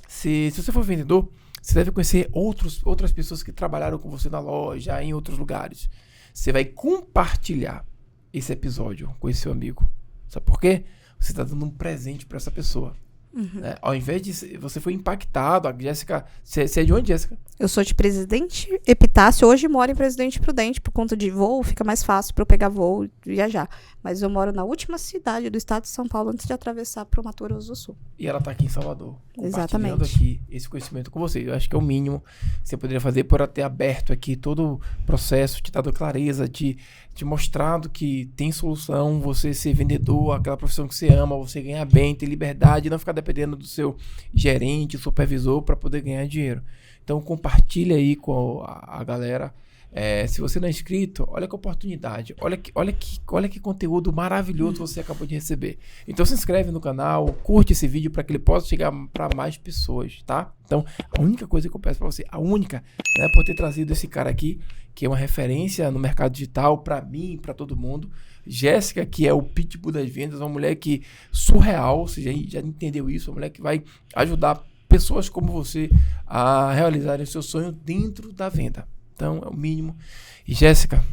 Se você for vendedor, você deve conhecer outras pessoas que trabalharam com você na loja, em outros lugares. Você vai compartilhar esse episódio com esse seu amigo. Sabe por quê? Você está dando um presente para essa pessoa. Né? Ao invés de você foi impactado, a Jéssica, você é de onde, Jéssica?
Eu sou de Presidente Epitácio, hoje moro em Presidente Prudente, por conta de voo, fica mais fácil para eu pegar voo e viajar. Mas eu moro na última cidade do estado de São Paulo antes de atravessar para o Mato Grosso do Sul.
E ela está aqui em Salvador, compartilhando
Exatamente.
aqui esse conhecimento com você. Eu acho que é o mínimo que você poderia fazer por ter aberto aqui todo o processo, te dado clareza, te mostrado que tem solução, você ser vendedor, aquela profissão que você ama, você ganhar bem, ter liberdade, não ficar dependendo do seu gerente, supervisor para poder ganhar dinheiro. Então compartilha aí com a galera Se você não é inscrito, olha que oportunidade. Olha que conteúdo maravilhoso você acabou de receber. Então se inscreve no canal, curte esse vídeo para que ele possa chegar para mais pessoas, tá? Então, a única coisa que eu peço para você, a única, né, por ter trazido esse cara aqui, que é uma referência no mercado digital para mim, para todo mundo. Jéssica, que é o pitbull das vendas, uma mulher que surreal, você já entendeu isso, uma mulher que vai ajudar pessoas como você a realizarem o seu sonho dentro da venda. Então, é o mínimo. E Jéssica,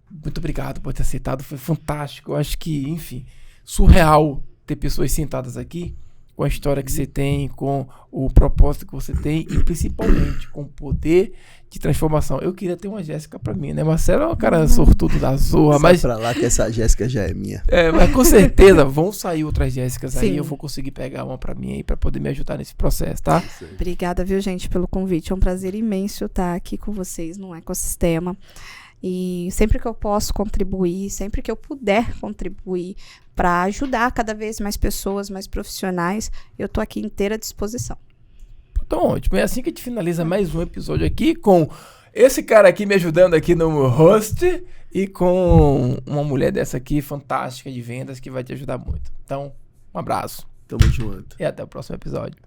muito obrigado por ter aceitado, foi fantástico. Eu acho que, enfim, surreal ter pessoas sentadas aqui com a história que você tem, com o propósito que você tem e principalmente com o poder de transformação. Eu queria ter uma Jéssica pra mim, né? Marcelo é um cara sortudo da zorra, mas...
Sai pra lá que essa Jéssica já é minha.
Mas com certeza vão sair outras Jéssicas
Sim.
aí, eu vou conseguir pegar uma pra mim aí, pra poder me ajudar nesse processo, tá?
Obrigada, viu, gente, pelo convite. É um prazer imenso estar aqui com vocês no ecossistema. E sempre que eu posso contribuir, sempre que eu puder contribuir para ajudar cada vez mais pessoas, mais profissionais, eu tô aqui inteira à disposição.
Então, ótimo. É assim que a gente finaliza mais um episódio aqui com esse cara aqui me ajudando aqui no host e com uma mulher dessa aqui fantástica de vendas que vai te ajudar muito. Então, um abraço.
Tamo junto.
E até o próximo episódio.